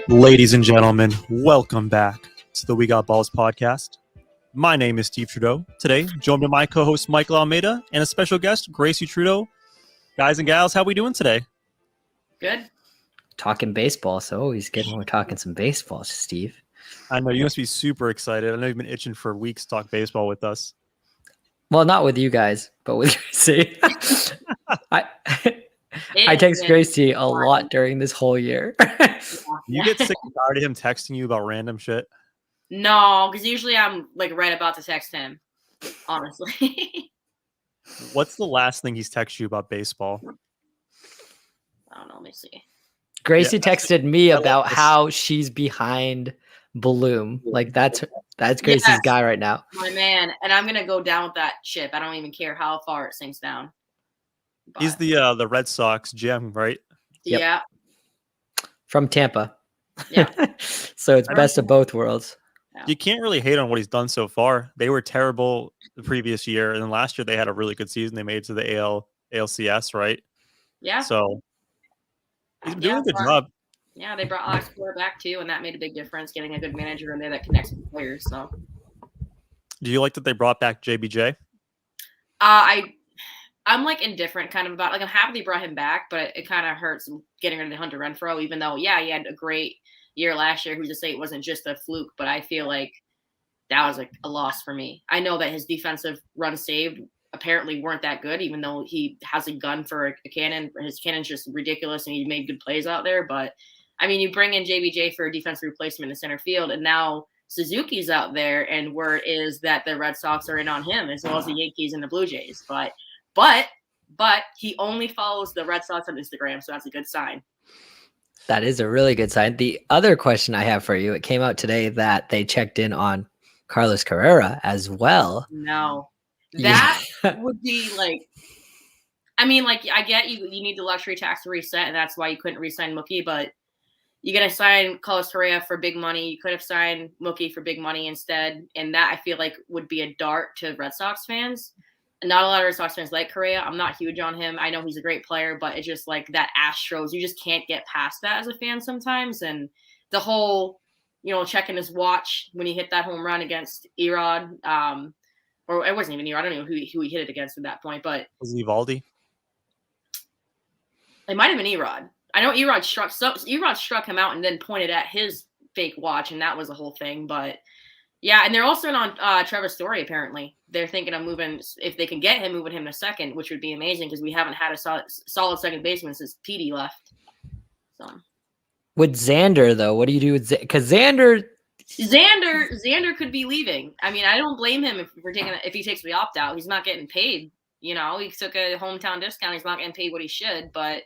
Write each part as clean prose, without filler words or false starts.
Ladies and gentlemen, welcome back to the We Got Balls podcast. My name is Steve Trudeau. Today, joined by my co-host Michael Almeida and a special guest, Gracie Trudeau. Guys and gals, how we doing today? Good. Talking baseball, so always good when we're talking some baseball, Steve. I know you must be super excited. I know you've been itching for weeks to talk baseball with us. Well, not with you guys, but with Gracie. I text Gracie a lot during this whole year. You get sick and tired of him texting you about random shit? No, because usually I'm like right about to text him, honestly. What's the last thing he's texted you about baseball? I don't know. Let me see. Gracie texted me about how she's behind Bloom. Like that's Gracie's guy right now. My man. And I'm going to go down with that ship. I don't even care how far it sinks down. But He's the Red Sox GM, right? Yep. Yeah. From Tampa. Yeah. So it's best of both worlds. You can't really hate on what he's done so far. They were terrible the previous year, and then last year they had a really good season. They made it to the ALCS, right? Yeah. So he's been doing a good job. Yeah, they brought Alex Cora back too, and that made a big difference, getting a good manager in there that connects with players. So Do you like that they brought back JBJ? I'm like indifferent kind of about, like, I'm happy they brought him back, but it kind of hurts getting rid of Hunter Renfroe, even though, yeah, he had a great year last year. Who's to say it wasn't just a fluke? But I feel like that was like a loss for me. I know that his defensive runs saved apparently weren't that good, even though he has a gun for a cannon. His cannon's just ridiculous, and he made good plays out there. But I mean, you bring in JBJ for a defensive replacement in center field, and now Suzuki's out there, and word is that the Red Sox are in on him, as well as the Yankees and the Blue Jays. But he only follows the Red Sox on Instagram, so that's a good sign. That is a really good sign. The other question I have for you, it came out today that they checked in on Carlos Carrera as well. No. That would be like, I mean, like, I get you need the luxury tax to reset, and that's why you couldn't re-sign Mookie, but you got to sign Carlos Correa for big money. You could have signed Mookie for big money instead, and that I feel like would be a dart to Red Sox fans. Not a lot of Red Sox fans like Correa. I'm not huge on him. I know he's a great player, but it's just like that Astros. You just can't get past that as a fan sometimes. And the whole, checking his watch when he hit that home run against Erod, or it wasn't even Erod. I don't know who he hit it against at that point, but Was it Evaldi? It might have been Erod. I know Erod struck him out and then pointed at his fake watch, and that was the whole thing. But yeah, and they're also on Trevor Story, apparently. They're thinking of moving, if they can get him, moving him to second, which would be amazing because we haven't had a solid second baseman since Petey left. So with Xander, though, what do you do with because Xander could be leaving. I mean, I don't blame him if he takes the opt out. He's not getting paid. He took a hometown discount. He's not getting paid what he should. But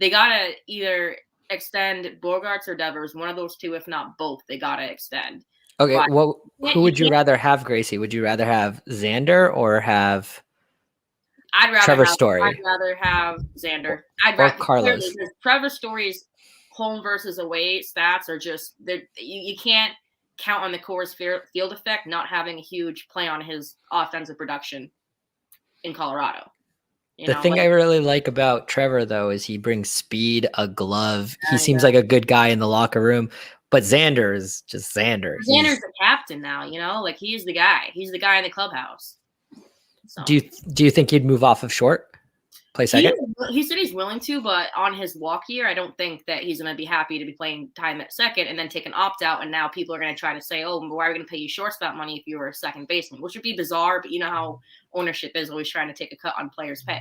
they gotta either extend Bogarts or Devers, one of those two, if not both. They gotta extend. Okay, well, who would you rather have, Gracie? Would you rather have Xander or have Trevor Story? I'd rather have Xander. Or Carlos. Trevor Story's home versus away stats are just you can't count on the Coors Field effect not having a huge play on his offensive production in Colorado. The thing I really like about Trevor, though, is he brings speed, a glove. He seems like a good guy in the locker room. But Xander is just Xander. Xander's the captain now, like he's the guy. He's the guy in the clubhouse. So. Do you think he'd move off of short? Play second? He said he's willing to, but on his walk year, I don't think that he's going to be happy to be playing time at second and then take an opt-out, and now people are going to try to say, oh, why are we going to pay you shortstop money if you were a second baseman? Which would be bizarre, but you know how ownership is always trying to take a cut on players' pay.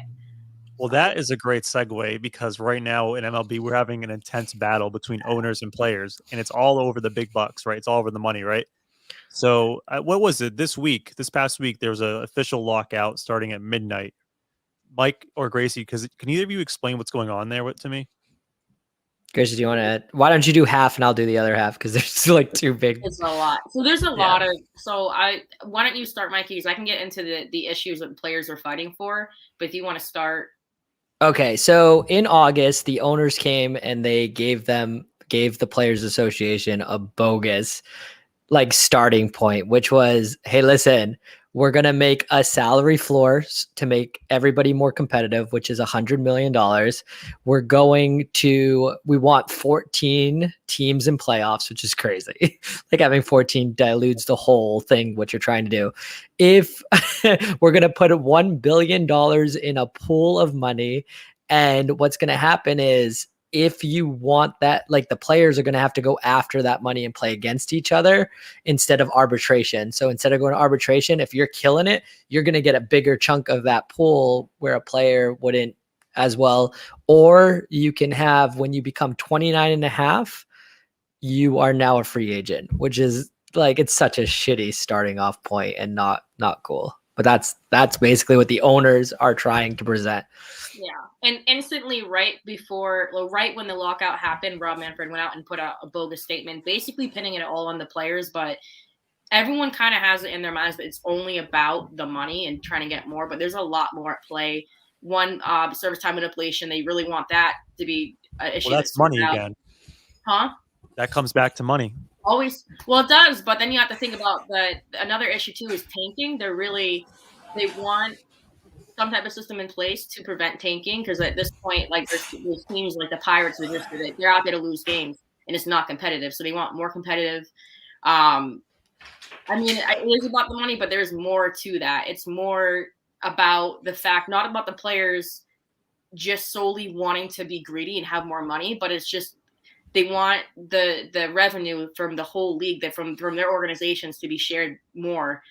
Well, that is a great segue because right now in MLB, we're having an intense battle between owners and players, and it's all over the big bucks, right? It's all over the money, right? So what was it this past week, there was an official lockout starting at midnight. Mike or Gracie, because can either of you explain what's going on there to me? Gracie, do you want to? Why don't you do half and I'll do the other half? Because there's like too big. It's a lot. So there's a lot of. So why don't you start, Mikey? Because I can get into the issues that players are fighting for. But if you want to start. Okay, so in August, the owners came and they gave the Players Association a bogus starting point, which was, hey, listen, we're going to make a salary floor to make everybody more competitive, which is $100 million. We want 14 teams in playoffs, which is crazy. Like having 14 dilutes the whole thing, what you're trying to do. If we're going to put $1 billion in a pool of money, and what's going to happen is, if you want that, like the players are going to have to go after that money and play against each other instead of arbitration. So instead of going to arbitration, if you're killing it, you're going to get a bigger chunk of that pool where a player wouldn't as well. Or you can have, when you become 29 and a half, you are now a free agent, which is like, it's such a shitty starting off point and not cool. But that's basically what the owners are trying to present. Yeah. And instantly, right when the lockout happened, Rob Manfred went out and put out a bogus statement, basically pinning it all on the players. But everyone kind of has it in their minds that it's only about the money and trying to get more. But there's a lot more at play. One, service time manipulation. They really want that to be an issue. Well, that's money again. Huh? That comes back to money. Always. Well, it does. But then you have to think about another issue too is tanking. They want some type of system in place to prevent tanking, because at this point, like there's teams like the Pirates who just they're out there to lose games and it's not competitive, so they want more competitive. I mean, it is about the money, but there's more to that. It's more about the fact, not about the players just solely wanting to be greedy and have more money, but it's just they want the revenue from the whole league, from their organizations, to be shared more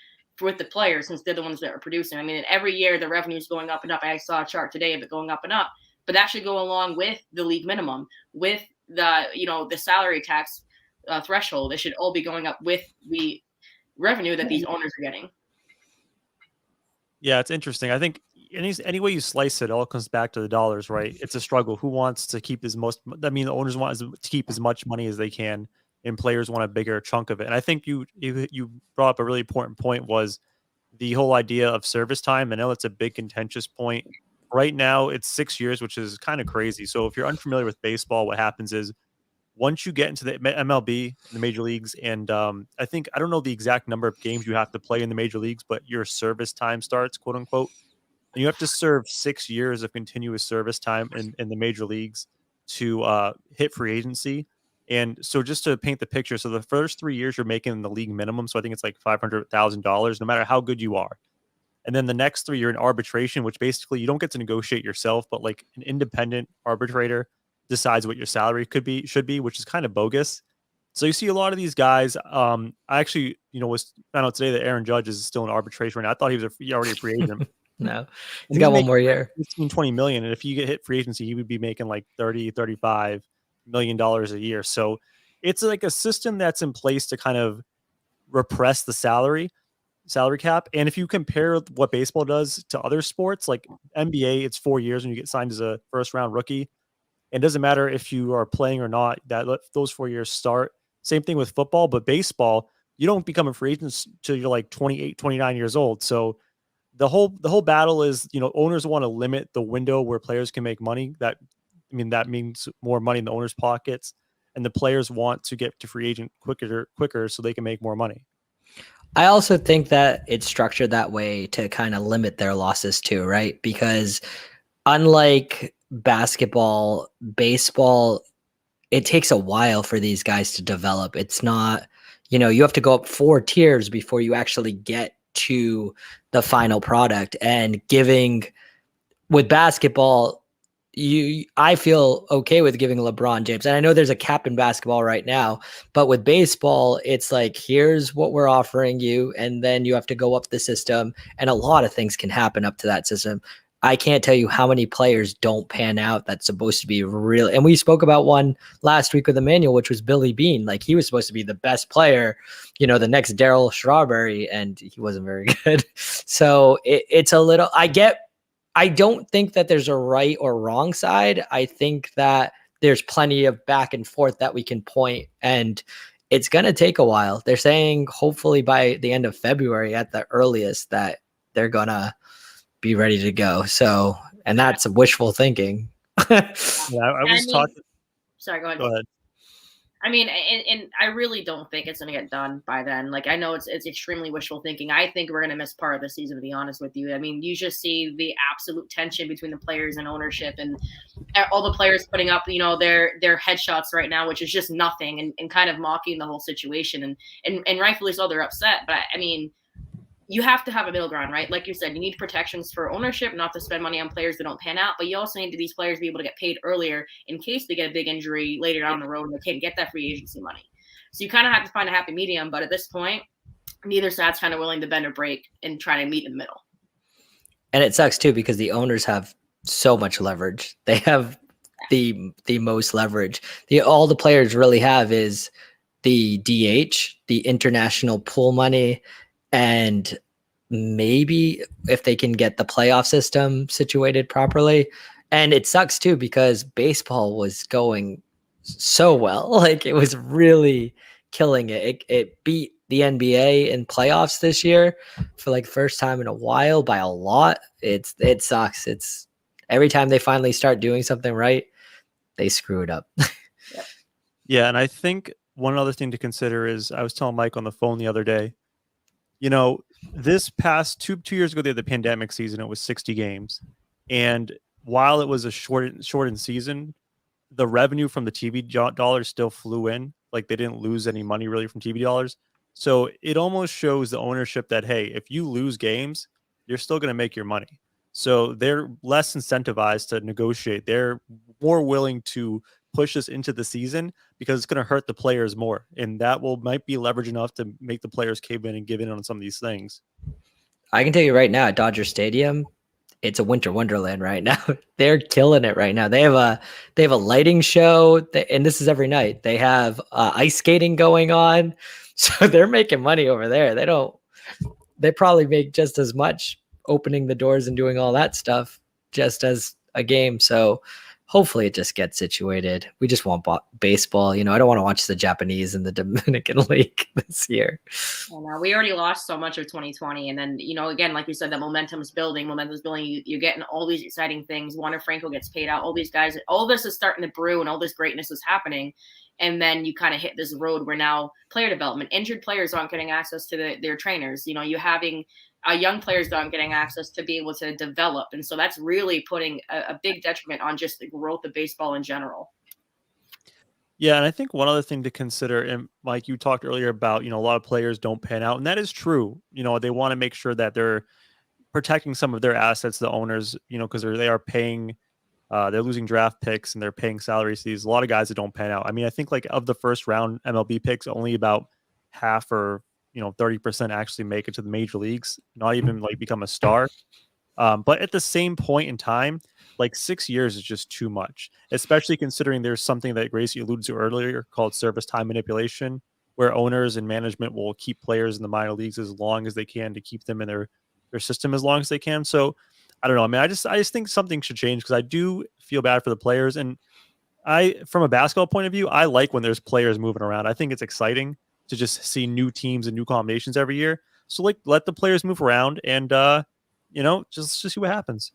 with the players, since they're the ones that are producing. I mean, every year the revenue is going up and up. I saw a chart today of it going up and up, but that should go along with the league minimum, with the salary tax threshold. It should all be going up with the revenue that these owners are getting. Yeah, it's interesting. I think any way you slice it, all comes back to the dollars, right? It's a struggle. Who wants to keep the owners want to keep as much money as they can, and players want a bigger chunk of it. And I think you brought up a really important point, was the whole idea of service time. I know it's a big contentious point. Right now, it's 6 years, which is kind of crazy. So if you're unfamiliar with baseball, what happens is, once you get into the MLB, the major leagues, and I don't know the exact number of games you have to play in the major leagues, but your service time starts, quote unquote. And you have to serve 6 years of continuous service time in the major leagues to hit free agency. And so, just to paint the picture, so the first 3 years you're making the league minimum. So I think it's like $500,000, no matter how good you are. And then the next 3 you're in arbitration, which basically you don't get to negotiate yourself, but like an independent arbitrator decides what your salary should be, which is kind of bogus. So you see a lot of these guys. I actually, was found out today that Aaron Judge is still in arbitration right now. I thought he was already a free agent. No, he's got one more year. 15-20 million. And if you get hit free agency, he would be making like $30-35 million a year. So it's like a system that's in place to kind of repress the salary cap. And if you compare what baseball does to other sports, like NBA, it's 4 years when you get signed as a first round rookie. It doesn't matter if you are playing or not, those 4 years start. Same thing with football, but baseball, you don't become a free agent until you're like 28, 29 years old. So the whole battle is, owners want to limit the window where players can make money. That means more money in the owners' pockets, and the players want to get to free agent quicker so they can make more money. I also think that it's structured that way to kind of limit their losses too, right? Because unlike basketball, baseball, it takes a while for these guys to develop. It's not, you have to go up 4 tiers before you actually get to the final product. And with basketball, I feel okay with giving LeBron James. And I know there's a cap in basketball right now, but with baseball, it's like, here's what we're offering you. And then you have to go up the system, and a lot of things can happen up to that system. I can't tell you how many players don't pan out that's supposed to be real. And we spoke about one last week with Emmanuel, which was Billy Bean. Like, he was supposed to be the best player, the next Darryl Strawberry, and he wasn't very good. So it's a little, I don't think that there's a right or wrong side. I think that there's plenty of back and forth that we can point, and it's going to take a while. They're saying hopefully by the end of February at the earliest that they're going to be ready to go. So, and that's wishful thinking. Yeah, I was talking. Sorry, go ahead. Go ahead. I mean, and I really don't think it's going to get done by then. Like, I know it's extremely wishful thinking. I think we're going to miss part of the season, to be honest with you. I mean, you just see the absolute tension between the players and ownership, and all the players putting up, their headshots right now, which is just nothing, and kind of mocking the whole situation. And rightfully so, they're upset. But I mean, you have to have a middle ground, right? Like you said, you need protections for ownership, not to spend money on players that don't pan out, but you also need these players be able to get paid earlier in case they get a big injury later down the road and they can't get that free agency money. So you kind of have to find a happy medium, but at this point, neither side's kind of willing to bend or break and try to meet in the middle. And it sucks too because the owners have so much leverage. They have the most leverage. All the players really have is the DH, the international pool money, and maybe if they can get the playoff system situated properly. And it sucks too because baseball was going so well. Like it was really killing it. It beat the NBA in playoffs this year for like first time in a while by a lot. It sucks. It's every time they finally start doing something right, they screw it up. Yeah, and I think one other thing to consider is I was telling Mike on the phone the other day, this past two years ago, they had the pandemic season. It was 60 games. And while it was a shortened season, the revenue from the TV dollars still flew in. Like they didn't lose any money really from TV dollars. So it almost shows the ownership that, hey, if you lose games, you're still going to make your money. So they're less incentivized to negotiate. They're more willing to push us into the season because it's going to hurt the players more. And that might be leverage enough to make the players cave in and give in on some of these things. I can tell you right now at Dodger Stadium, it's a winter wonderland right now. They're killing it right now. They have a lighting show, and this is every night. They have ice skating going on, so they're making money over there. They probably make just as much opening the doors and doing all that stuff just as a game. So hopefully it just gets situated. We just want baseball. I don't want to watch the Japanese and the Dominican League this year. Well, we already lost so much of 2020. And then, again, like you said, that momentum is building. You're getting all these exciting things. Juan Franco gets paid out. All these guys, all this is starting to brew and all this greatness is happening. And then you kind of hit this road where now player development, injured players aren't getting access to their trainers. You're having young players that aren't getting access to be able to develop. And so that's really putting a big detriment on just the growth of baseball in general. Yeah, and I think one other thing to consider, and Mike, you talked earlier about, a lot of players don't pan out, and that is true. They want to make sure that they're protecting some of their assets, the owners, because they are paying, they're losing draft picks and they're paying salaries to these. A lot of guys that don't pan out. I mean, I think like of the first round MLB picks, only about half or 30% actually make it to the major leagues, not even like become a star. But at the same point in time, like 6 years is just too much, especially considering there's something that Gracie alluded to earlier called service time manipulation, where owners and management will keep players in the minor leagues as long as they can to keep them in their system as long as they can. So I don't know. I mean, I just think something should change because I do feel bad for the players. And from a basketball point of view, I like when there's players moving around. I think it's exciting to just see new teams and new combinations every year. So like let the players move around and just see what happens.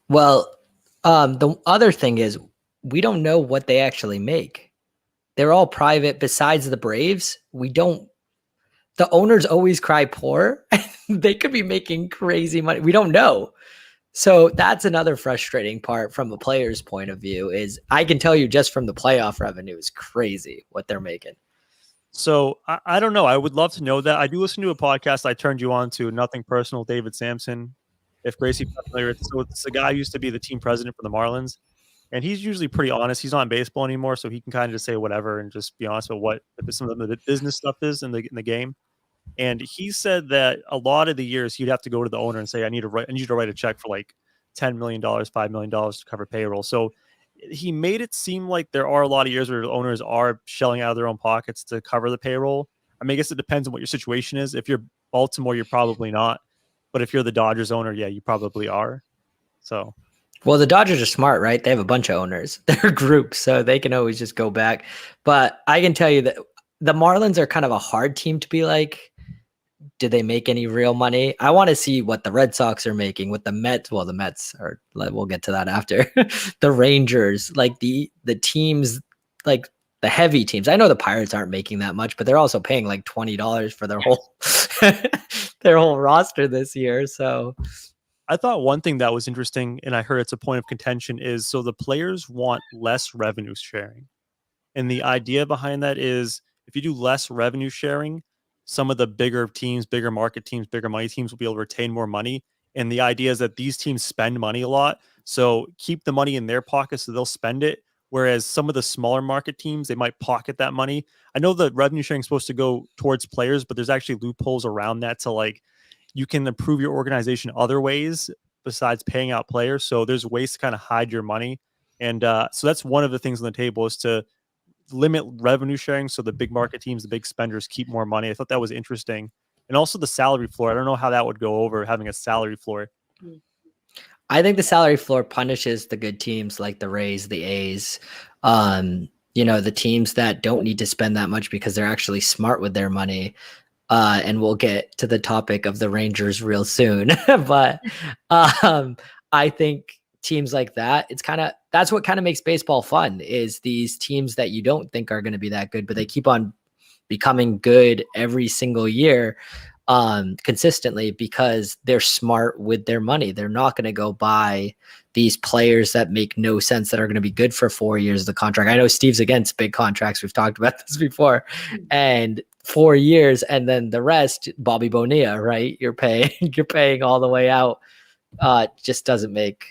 Well, the other thing is we don't know what they actually make. They're all private. Besides the Braves, the owners always cry poor. They could be making crazy money. We don't know. So that's another frustrating part from a player's point of view is I can tell you just from the playoff revenue is crazy what they're making. So I don't know. I would love to know that. I do listen to a podcast I turned you on to, Nothing Personal, David Sampson. If Gracie familiar, so it's the guy who used to be the team president for the Marlins, and he's usually pretty honest. He's not in baseball anymore, so he can kind of just say whatever and just be honest about what some of the business stuff is in the game. And he said that a lot of the years he'd have to go to the owner and say, I need you to write a check for like $10 million, $5 million to cover payroll. So he made it seem like there are a lot of years where owners are shelling out of their own pockets to cover the payroll. I mean, I guess it depends on what your situation is. If you're Baltimore, you're probably not. But if you're the Dodgers owner, yeah, you probably are. So, well, the Dodgers are smart, right? They have a bunch of owners. They're groups, so they can always just go back. But I can tell you that the Marlins are kind of a hard team to be like, did they make any real money? I want to see what the Red Sox are making, what the Mets. Well, the Mets are. We'll get to that after. The Rangers, like the teams, like the heavy teams. I know the Pirates aren't making that much, but they're also paying like $20 for their whole their whole roster this year. So I thought one thing that was interesting, and I heard it's a point of contention, is so the players want less revenue sharing. And the idea behind that is if you do less revenue sharing, some of the bigger teams, bigger market teams, bigger money teams will be able to retain more money. And the idea is that these teams spend money a lot. So keep the money in their pockets so they'll spend it. Whereas some of the smaller market teams, they might pocket that money. I know the revenue sharing is supposed to go towards players, but there's actually loopholes around that to like you can improve your organization other ways besides paying out players. So there's ways to kind of hide your money. And so that's one of the things on the table is to limit revenue sharing so the big market teams, the big spenders keep more money. I thought that was interesting. And also the salary floor. I don't know how that would go over having a salary floor. I think the salary floor punishes the good teams like the Rays, the A's, the teams that don't need to spend that much because they're actually smart with their money. And we'll get to the topic of the Rangers real soon. But I think teams like that, that's what kind of makes baseball fun, is these teams that you don't think are going to be that good, but they keep on becoming good every single year consistently because they're smart with their money. They're not going to go buy these players that make no sense that are going to be good for 4 years of the contract. I know Steve's against big contracts. We've talked about this before. And 4 years and then the rest, Bobby Bonilla, right? You're paying all the way out. Just doesn't make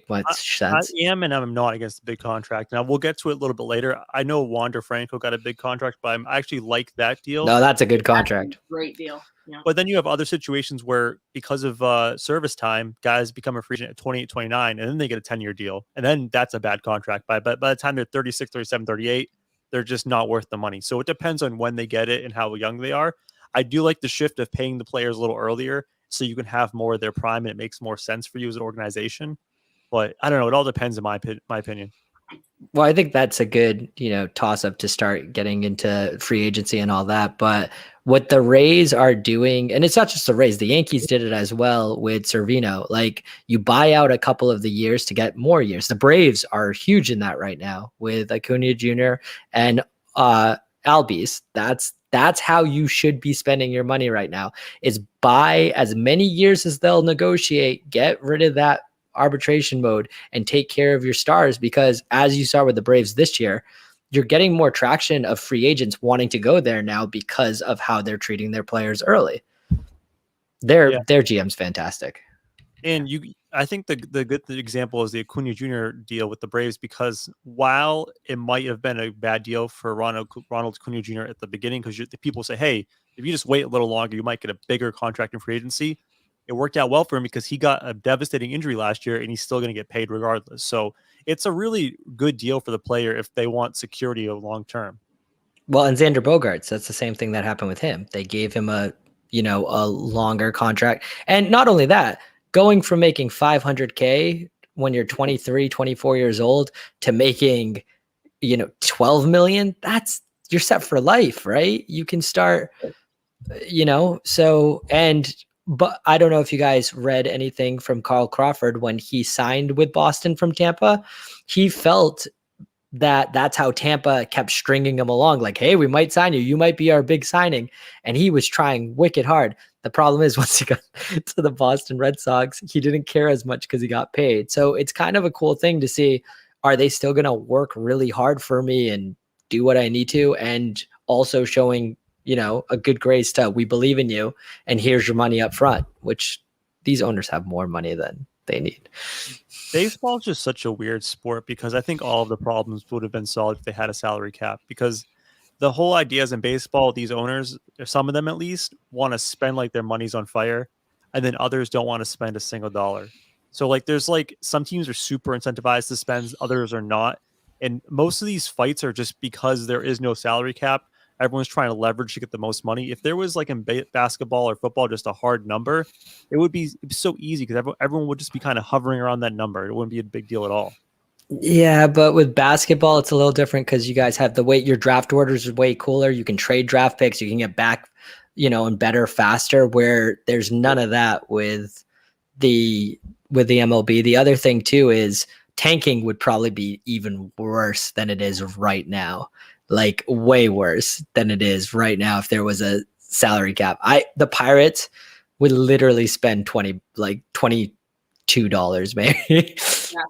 much sense. I am and I'm not against the big contract. Now we'll get to it a little bit later. I know Wander Franco got a big contract, but I actually like that deal. No, that's a good contract. Great deal. Yeah. But then you have other situations where because of service time, guys become a free agent at 28, 29, and then they get a 10-year deal. And then that's a bad contract. But by the time they're 36, 37, 38, they're just not worth the money. So it depends on when they get it and how young they are. I do like the shift of paying the players a little earlier so you can have more of their prime and it makes more sense for you as an organization. But I don't know. It all depends in my opinion. Well, I think that's a good, toss up to start getting into free agency and all that. But what the Rays are doing, and it's not just the Rays, the Yankees did it as well with Servino. Like you buy out a couple of the years to get more years. The Braves are huge in that right now with Acuna Jr. and Albies. That's how you should be spending your money right now, is buy as many years as they'll negotiate, get rid of that arbitration mode and take care of your stars, because as you saw with the Braves this year, you're getting more traction of free agents wanting to go there now because of how they're treating their players early. Their GM's fantastic. And I think the good example is the Acuna Jr. deal with the Braves, because while it might have been a bad deal for Ronald Acuna Jr. at the beginning, because the people say, hey, if you just wait a little longer, you might get a bigger contract in free agency. It worked out well for him because he got a devastating injury last year and he's still going to get paid regardless. So it's a really good deal for the player if they want security of long term. Well, and Xander Bogaerts, that's the same thing that happened with him. They gave him a longer contract. And not only that, going from making $500K when you're 23, 24 years old to making, $12 million, you're set for life, right? You can start, but I don't know if you guys read anything from Carl Crawford when he signed with Boston from Tampa. He felt that that's how Tampa kept stringing him along. Like, hey, we might sign you. You might be our big signing. And he was trying wicked hard. The problem is once he got to the Boston Red Sox, he didn't care as much because he got paid. So it's kind of a cool thing to see. Are they still going to work really hard for me and do what I need to? And also showing a good grace to, we believe in you and here's your money up front, which these owners have more money than they need. Baseball is just such a weird sport because I think all of the problems would have been solved if they had a salary cap, because the whole idea is in baseball, these owners, some of them at least, want to spend like their money's on fire, and then others don't want to spend a single dollar. So like there's like some teams are super incentivized to spend, others are not. And most of these fights are just because there is no salary cap. Everyone's trying to leverage to get the most money. If there was like in basketball or football, just a hard number, it'd be so easy because everyone would just be kind of hovering around that number. It wouldn't be a big deal at all. Yeah, but with basketball, it's a little different because you guys have your draft orders is way cooler. You can trade draft picks. You can get back, and better faster, where there's none of that with the MLB. The other thing too is tanking would probably be even worse than it is right now. like way worse than it is right now if there was a salary cap. The Pirates would literally spend $22 maybe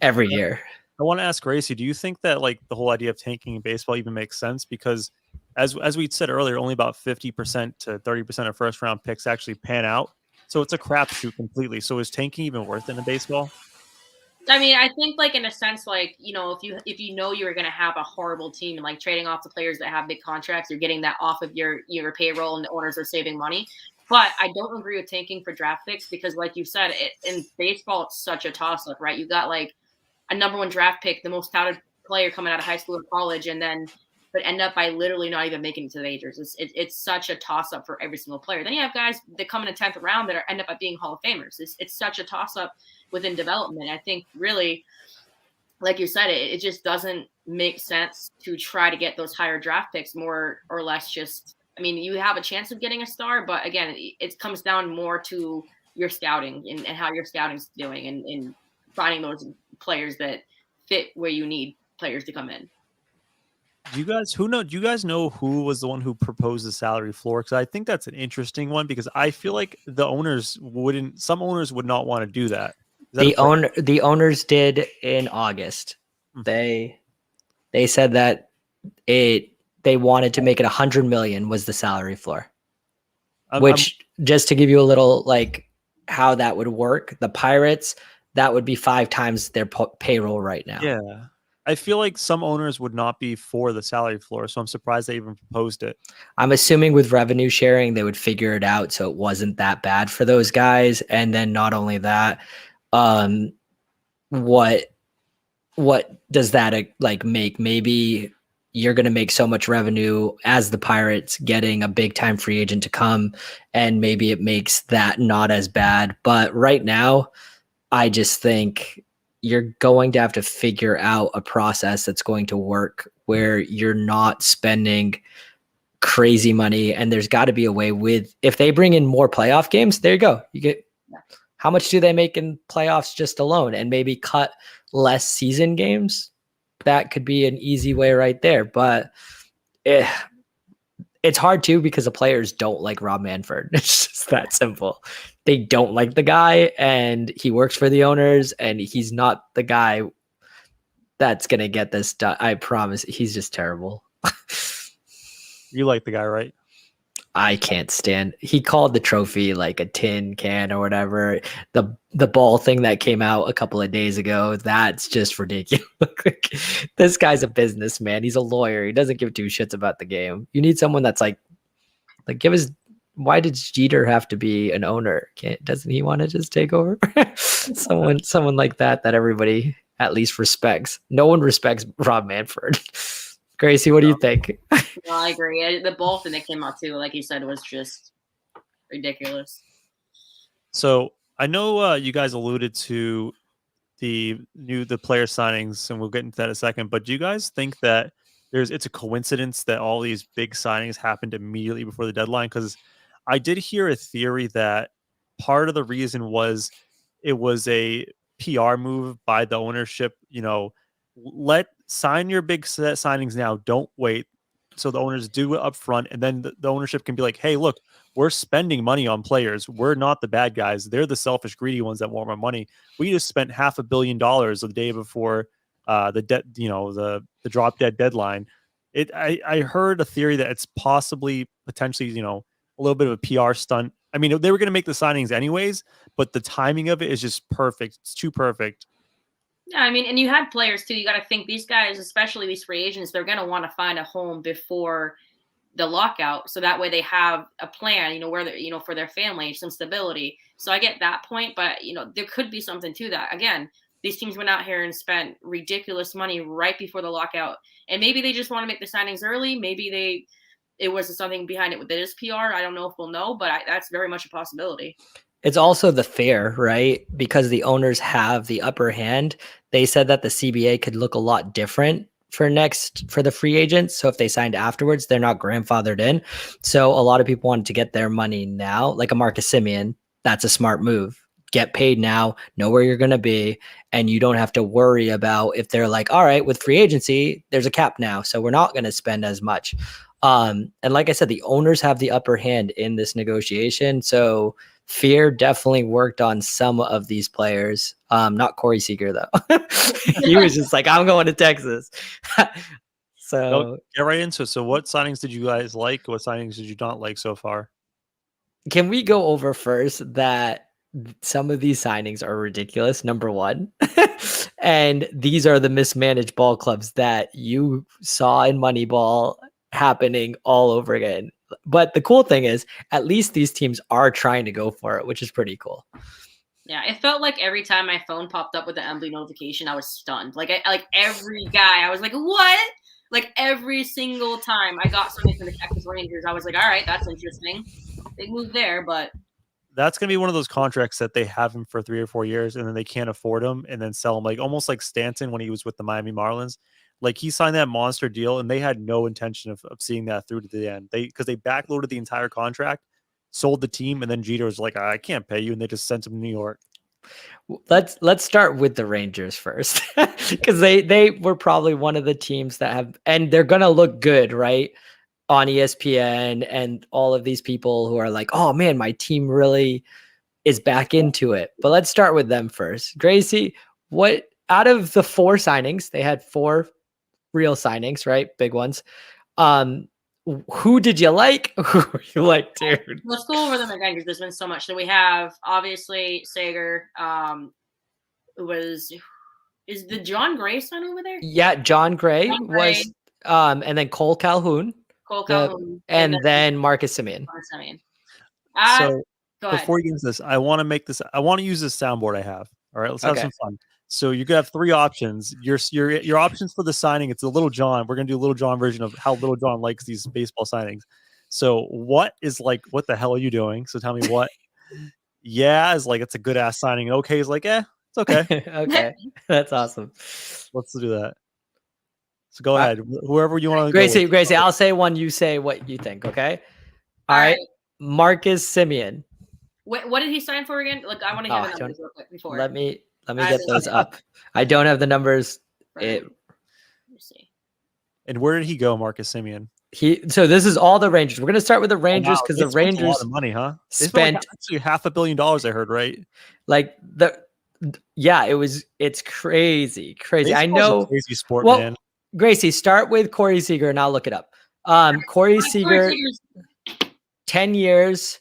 every year. I want to ask Gracie, do you think that like the whole idea of tanking in baseball even makes sense? Because as we said earlier, only about 50% to 30% of first round picks actually pan out. So it's a crapshoot completely. So is tanking even worth it in baseball? I mean, I think like in a sense, like, if you know you're gonna have a horrible team and like trading off the players that have big contracts, you're getting that off of your payroll and the owners are saving money. But I don't agree with tanking for draft picks because, like you said, in baseball it's such a toss up, right? You got like a number one draft pick, the most touted player coming out of high school or college, and then but end up by literally not even making it to the majors. It's such a toss up for every single player. Then you have guys that come in the 10th round that end up by being Hall of Famers. It's such a toss up within development. I think really, like you said, it just doesn't make sense to try to get those higher draft picks more or less. Just, I mean, you have a chance of getting a star, but again, it comes down more to your scouting and how your scouting's doing and finding those players that fit where you need players to come in. Do you guys know who was the one who proposed the salary floor? Because I think that's an interesting one because I feel like some owners would not want to do that. The owners did in August. They said that they wanted to make it 100 million was the salary floor. Just to give you a little like how that would work, the Pirates, that would be 5 times their payroll right now. Yeah. I feel like some owners would not be for the salary floor, so I'm surprised they even proposed it. I'm assuming with revenue sharing, they would figure it out so it wasn't that bad for those guys. And then not only that, what does that like make? Maybe you're going to make so much revenue as the Pirates getting a big time free agent to come, and maybe it makes that not as bad. But right now, I just think you're going to have to figure out a process that's going to work where you're not spending crazy money. And there's got to be a way if they bring in more playoff games, there you go. You get how much do they make in playoffs just alone, and maybe cut less season games. That could be an easy way right there. But it's hard too because the players don't like Rob Manfred. It's just that simple. They don't like the guy, and he works for the owners, and he's not the guy that's going to get this done. I promise. He's just terrible. You like the guy, right? I can't stand. He called the trophy like a tin can or whatever. The ball thing that came out a couple of days ago, that's just ridiculous. This guy's a businessman. He's a lawyer. He doesn't give 2 shits about the game. You need someone that's like give us. Why did Jeter have to be an owner? Doesn't he want to just take over? someone like that everybody at least respects. No one respects Rob Manfred. Gracie, what do you think? No, I agree. The ball thing that came out too, like you said, was just ridiculous. So I know you guys alluded to the player signings, and we'll get into that in a second. But do you guys think that it's a coincidence that all these big signings happened immediately before the deadline? Because I did hear a theory that part of the reason was it was a PR move by the ownership. Sign your big signings now. Don't wait. So the owners do it up front, and then the ownership can be like, hey, look, we're spending money on players. We're not the bad guys. They're the selfish, greedy ones that want more money. We just spent $500 million the day before the drop dead deadline. I heard a theory that it's potentially, a little bit of a PR stunt. I mean, they were going to make the signings anyways, but the timing of it is just perfect. It's too perfect. Yeah, I mean, and you had players too. You got to think these guys, especially these free agents, they're going to want to find a home before the lockout, so that way they have a plan, where they're, for their family, some stability. So I get that point, but there could be something to that. Again, these teams went out here and spent ridiculous money right before the lockout, and maybe they just want to make the signings early. Maybe it was something behind it that is PR. I don't know if we'll know, but that's very much a possibility. It's also the fair, right? Because the owners have the upper hand. They said that the CBA could look a lot different for the free agents. So if they signed afterwards, they're not grandfathered in. So a lot of people wanted to get their money now, like a Marcus Simeon. That's a smart move. get paid now, know where you're going to be, and you don't have to worry about if they're like, all right, with free agency, there's a cap now, so we're not going to spend as much. And like I said, the owners have the upper hand in this negotiation. So fear definitely worked on some of these players. Not Corey Seager, though. He was just like, I'm going to Texas. So get right into it. So what signings did you guys like? What signings did you not like so far? can we go over first that some of these signings are ridiculous, number one. And these are the mismanaged ball clubs that you saw in Moneyball happening all over again. But the cool thing is, at least these teams are trying to go for it, which is pretty cool. Yeah, it felt like every time my phone popped up with the MLB notification, I was stunned. Like every guy, I was like, "What?" Like every single time I got something from the Texas Rangers, I was like, "All right, that's interesting." Big move there, but That's going to be one of those contracts that they have him for 3 or 4 years and then they can't afford him and then sell him, like almost like Stanton when he was with the Miami Marlins. Like he signed that monster deal and they had no intention of seeing that through to the end. Because they backloaded the entire contract, sold the team, and then Jeter was like, I can't pay you, and they just sent him to New York. Let's start with the Rangers first, because they were probably one of the teams that have, and they're gonna look good, right, on ESPN and all of these people who are like, oh man, my team really is back into it. But let's start with them first. Gracie, what out of the 4 signings, they had 4 real signings, right? Big ones. Who did you like? Who were you like, dude? let's go over them again because there's been so much. So we have obviously Sager, who is the John Gray son over there? Yeah, John Gray John Gray. was, and then Cole Calhoun. Cole Calhoun, and then Marcus Simeon. So go ahead. before you get into this, I want to use this soundboard I have. All right, let's have Okay. some fun. So you could have 3 options. Your options for the signing, it's a Little John. We're gonna do a Little John version of how Little John likes these baseball signings. So what the hell are you doing? So tell me what. Yeah is like it's a good ass signing. Okay is like, it's okay. Okay, that's awesome. Let's do that. So go ahead. Whoever you want to Gracie, go with. Gracie, I'll say one, you say what you think, okay? All right. Marcus Simeon. What did he sign for again? Look, I want to hear the numbers real quick before. Let me get those up. I don't have the numbers. Let me see. And where did he go, Marcus Simeon? So this is all the Rangers. We're gonna start with the Rangers because the Rangers a lot of money, huh? spent actually $500 million. I heard, right? Like it's crazy. Baseball's I know. A crazy sport, man. Gracie, start with Corey Seager and I'll look it up. Corey Seager, 10 years,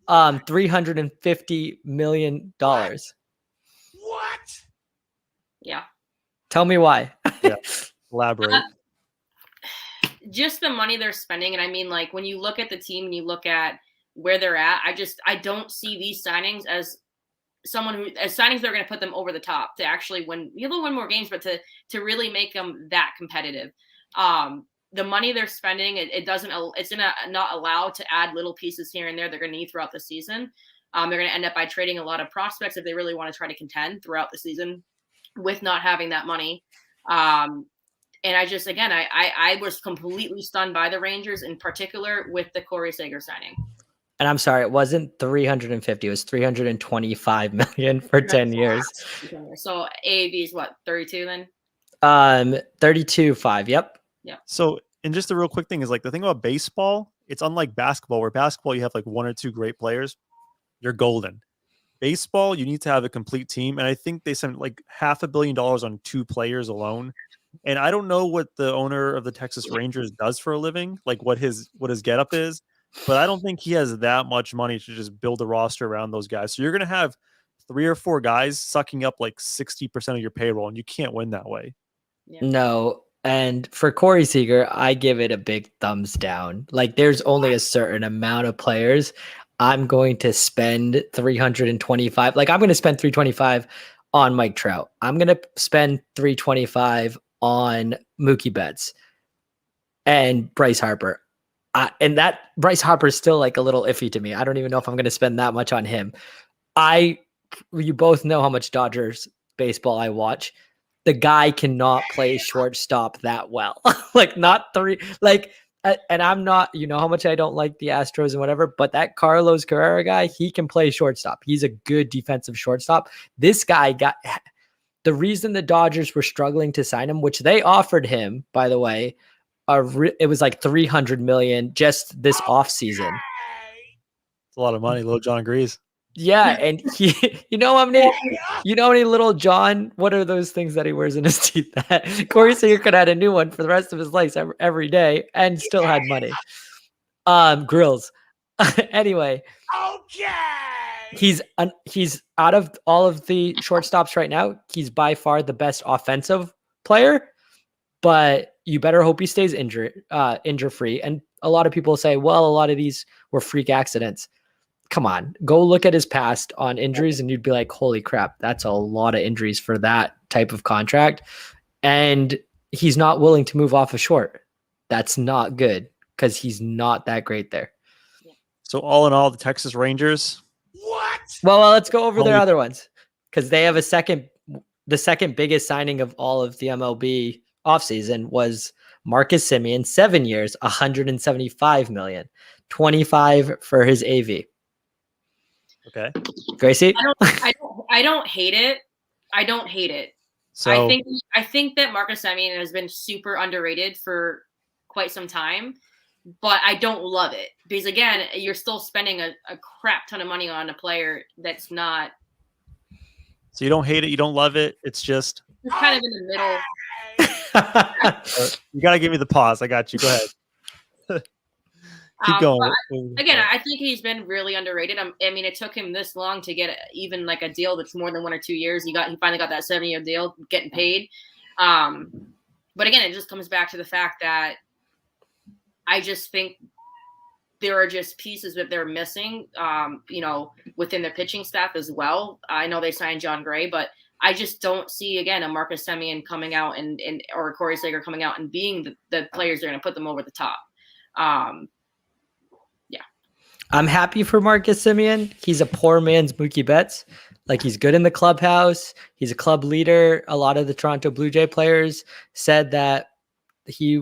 $350 million. What? Yeah. Tell me why. Yeah. Elaborate. Just the money they're spending. And I mean, like, when you look at the team and you look at where they're at, I don't see these signings as signings that are going to put them over the top to actually win. They'll win more games, but to really make them that competitive. The money they're spending, it's going to not allow to add little pieces here and there they're going to need throughout the season. They're going to end up by trading a lot of prospects if they really want to try to contend throughout the season with not having that money. And I just, again, I was completely stunned by the Rangers, in particular with the Corey Seager signing. And I'm sorry, it wasn't 350. It was 325 million for 10 years. So AAV is what, 32 then? 32.5. Yep. Yeah. So, and just a real quick thing is, like, the thing about baseball, it's unlike basketball, where basketball you have like 1 or 2 great players, you're golden. Baseball, you need to have a complete team, and I think they spent like $500 million on 2 players alone. And I don't know what the owner of the Texas Rangers does for a living, like what his getup is, but I don't think he has that much money to just build a roster around those guys. So you're going to have 3 or 4 guys sucking up like 60% of your payroll, and you can't win that way. Yeah. No. And for Corey Seager, I give it a big thumbs down. Like, there's only a certain amount of players I'm going to spend 325. Like, I'm going to spend 325 on Mike Trout. I'm going to spend 325 on Mookie Betts and Bryce Harper. And that Bryce Harper is still like a little iffy to me. I don't even know if I'm going to spend that much on him. You both know how much Dodgers baseball I watch. The guy cannot play shortstop that well. Like, not 3. Like, And I'm not, you know how much I don't like the Astros and whatever, but that Carlos Carrera guy, he can play shortstop. He's a good defensive shortstop. This guy got the reason the Dodgers were struggling to sign him, which they offered him, by the way, it was like $300 million just this offseason. It's a lot of money. Little John agrees. Yeah, and he, you know how many Little John? What are those things that he wears in his teeth? That Corey Seager could have had a new one for the rest of his life every day, and still had money. Grills. Anyway, he's out of all of the shortstops right now. He's by far the best offensive player, but you better hope he stays injury free. And a lot of people say, well, a lot of these were freak accidents. Come on, go look at his past on injuries and you'd be like, holy crap, that's a lot of injuries for that type of contract. And he's not willing to move off a short. That's not good because he's not that great there. So all in all, the Texas Rangers. What? Well, let's go over their other ones because they have the second biggest signing of all of the MLB offseason was Marcus Simeon, 7 years, $175 million, 25 for his AV. Okay. Gracie? I don't hate it. I don't hate it. So I think that Marcus Simeon has been super underrated for quite some time, but I don't love it because again, you're still spending a crap ton of money on a player that's not. So you don't hate it, you don't love it. It's just kind of in the middle. You gotta give me the pause. I got you. Go ahead. Keep going. Again, I think he's been really underrated. I mean, it took him this long to get even like a deal that's more than 1 or 2 years. He finally got that 7-year deal, getting paid. But again, it just comes back to the fact that I just think there are just pieces that they're missing, within their pitching staff as well. I know they signed John Gray, but I just don't see, again, a Marcus Simeon coming out or a Corey Seager coming out and being the players that are going to put them over the top. I'm happy for Marcus Simeon. He's a poor man's Mookie Betts. Like, he's good in the clubhouse. He's a club leader. A lot of the Toronto Blue Jay players said that he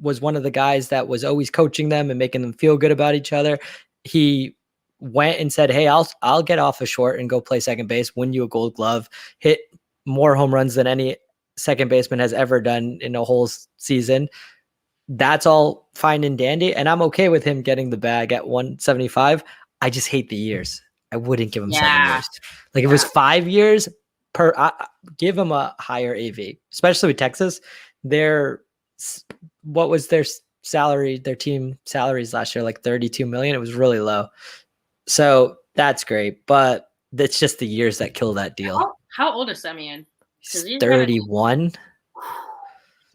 was one of the guys that was always coaching them and making them feel good about each other. He went and said, hey, I'll get off a short and go play second base, win you a Gold Glove, hit more home runs than any second baseman has ever done in a whole season. That's all fine and dandy. And I'm okay with him getting the bag at 175. I just hate the years. I wouldn't give him 7 years. Like, if it was 5 years give him a higher AV, especially with Texas. What was their salary, their team salaries last year? Like $32 million. It was really low. So that's great. But it's just the years that kill that deal. How old is Simeon? He's 31.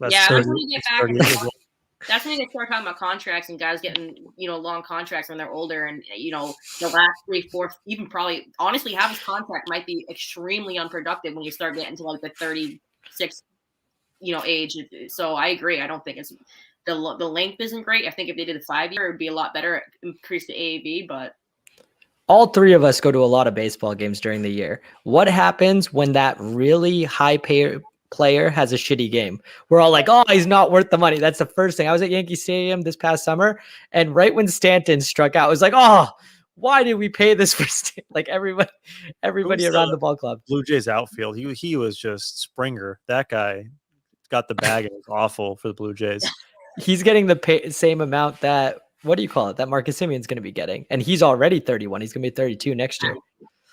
That's when you get back. That's when they start talking about contracts and guys getting, long contracts when they're older. And, the last 3, 4, even probably, honestly, half his contract might be extremely unproductive when you start getting to like the 36, age. So I agree. I don't think it's the length isn't great. I think if they did a 5-year, it would be a lot better, increase the AAV, but. All three of us go to a lot of baseball games during the year. What happens when that really high player has a shitty game? We're all like, oh, he's not worth the money. That's the first thing. I was at Yankee Stadium this past summer, and right when Stanton struck out, I was like, oh, why did we pay this for Stanton? Like, everybody around the ball club. Blue Jays outfield. He was just Springer. That guy got the bag and it was awful for the Blue Jays. He's getting the same amount that, what do you call it, that Marcus Simeon's going to be getting. And he's already 31. He's going to be 32 next year.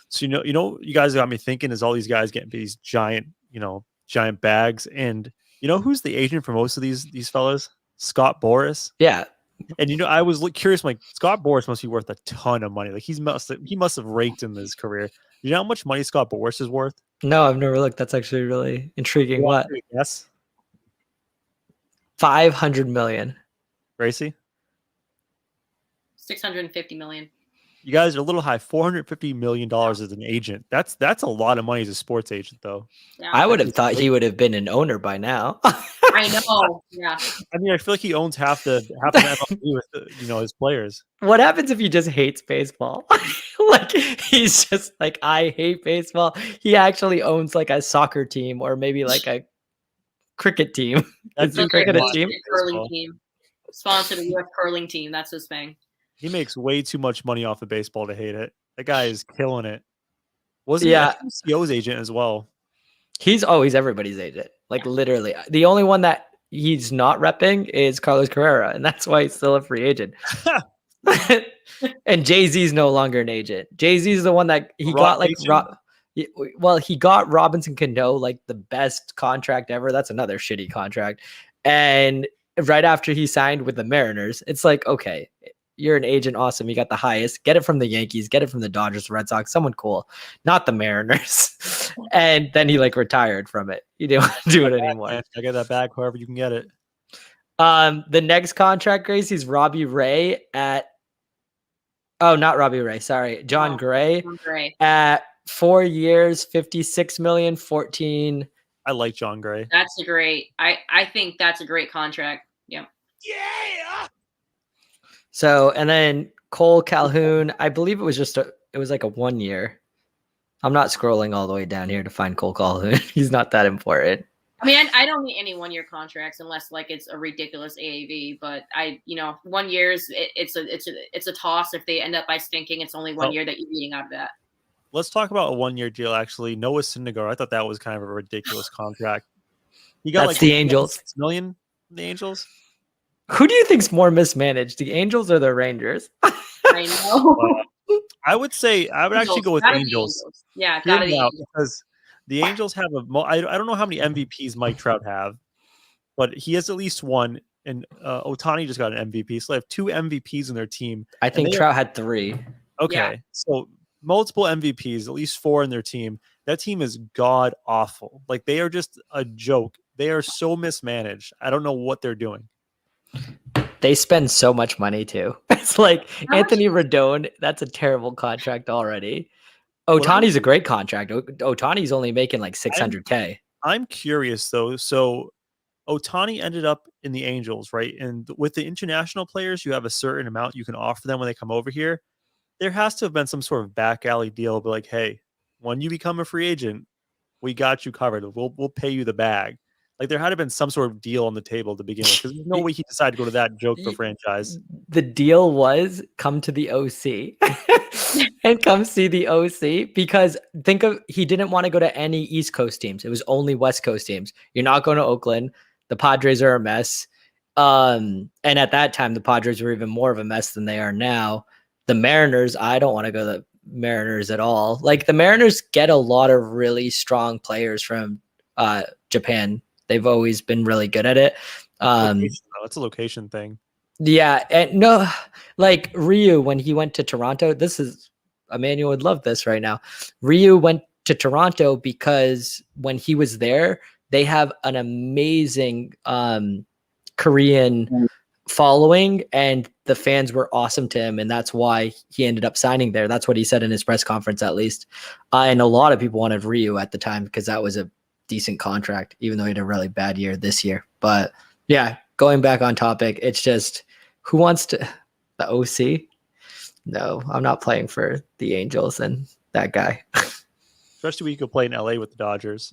So, you guys got me thinking is all these guys getting these giant bags. And who's the agent for most of these fellas? Scott Boras. Yeah. And I was curious, like, Scott Boras must be worth a ton of money. Like, he must have raked in his career. You know how much money Scott Boras is worth? No, I've never looked. That's actually really intriguing. What? Yes. $500 million. Gracie? $650 million. You guys are a little high. $450 million as an agent. That's a lot of money as a sports agent, though. Yeah, I would have thought he would have been an owner by now. I know. Yeah. I mean, I feel like he owns half the MLB with his players. What happens if he just hates baseball? Like, he's just like, I hate baseball. He actually owns like a soccer team or maybe like a cricket team. That's a cricket team. Curling team. Sponsor the U.S. curling team. That's his thing. He makes way too much money off of baseball to hate it. That guy is killing it. Wasn't Yeah. he CO's agent as well? He's everybody's agent. Like literally. The only one that he's not repping is Carlos Carrera, and that's why he's still a free agent. And Jay-Z's no longer an agent. Jay-Z's the one that he got like he got Robinson Cano like the best contract ever. That's another shitty contract. And right after he signed with the Mariners, it's like, okay, you're an agent, awesome. You got the highest. Get it from the Yankees, get it from the Dodgers, Red Sox, someone cool, not the Mariners. And then he like retired from it. He didn't want to do it anymore. I get that back however you can get it. The next contract, Grace, is Robbie Ray at not Robbie Ray, sorry. John Gray. At 4 years, 56 million, 14. I like John Gray. That's a great. I think that's a great contract. Yeah. Yeah. So, and then Cole Calhoun, I believe it was like a 1 year. I'm not scrolling all the way down here to find Cole Calhoun. He's not that important. I mean, I don't need any 1 year contracts unless like it's a ridiculous AAV. But 1 year's it's a toss. If they end up by stinking, it's only 1 year that you're eating out of that. Let's talk about a 1 year deal. Actually, Noah Syndergaard. I thought that was kind of a ridiculous contract. He got That's the Angels. $6 million. The Angels. Who do you think's more mismanaged, the Angels or the Rangers? I know. I would actually go with Angels. Yeah, gotta be Angels. Because the Angels have I don't know how many MVPs Mike Trout have, but he has at least one. And Ohtani just got an MVP, so they have 2 MVPs in their team. I think Trout had 3. Okay, Yeah. So multiple MVPs, at least 4 in their team. That team is god awful. Like they are just a joke. They are so mismanaged. I don't know what they're doing. They spend so much money too. It's like Anthony Rendon. That's a terrible contract already. Ohtani's a great contract. Ohtani's only making like $600K. I'm curious though. So Ohtani ended up in the Angels, right? And with the international players, you have a certain amount you can offer them when they come over here. There has to have been some sort of back alley deal, but like, hey, when you become a free agent, we got you covered. We'll pay you the bag. Like there had to have been some sort of deal on the table to begin with, because there's no way he decided to go to that joke for franchise. The deal was come to the OC and come see the OC, because he didn't want to go to any East Coast teams. It was only West Coast teams. You're not going to Oakland. The Padres are a mess. And at that time, the Padres were even more of a mess than they are now. The Mariners, I don't want to go to the Mariners at all. Like the Mariners get a lot of really strong players from Japan. They've always been really good at it. It's a location thing. Yeah. And no, like Ryu, when he went to Toronto, Emmanuel would love this right now. Ryu went to Toronto because when he was there, they have an amazing Korean following, and the fans were awesome to him. And that's why he ended up signing there. That's what he said in his press conference, at least. And a lot of people wanted Ryu at the time because that was a decent contract, even though he had a really bad year this year. But yeah, going back on topic, it's just who wants the OC? No, I'm not playing for the Angels and that guy. Especially when you could play in LA with the Dodgers.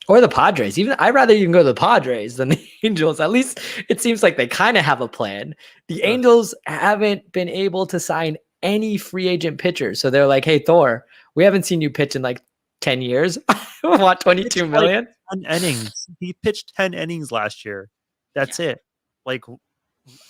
Or the Padres. I'd rather even go to the Padres than the Angels. At least it seems like they kind of have a plan. The Angels haven't been able to sign any free agent pitchers. So they're like, hey, Thor, we haven't seen you pitch in like 10 years. Want 22 million? Like 10 innings. He pitched 10 innings last year. That's it. Like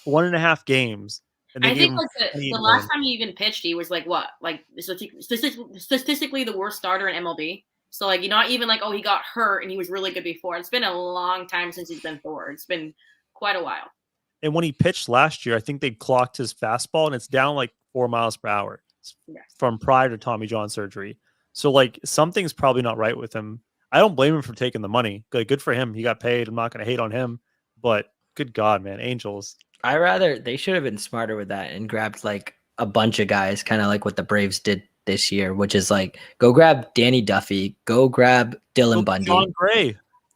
1.5 games. And I think like the last time he even pitched, he was like what? Like statistically the worst starter in MLB. So like, you're not even like, oh, he got hurt and he was really good before. It's been a long time since he's been Thor. It's been quite a while. And when he pitched last year, I think they clocked his fastball and it's down like 4 miles per hour from prior to Tommy John surgery. So like something's probably not right with him. I don't blame him for taking the money. Good for him. He got paid. I'm not going to hate on him, but good God, man, Angels. They should have been smarter with that and grabbed like a bunch of guys, kind of like what the Braves did this year, which is like, go grab Danny Duffy, go grab Dylan Bundy.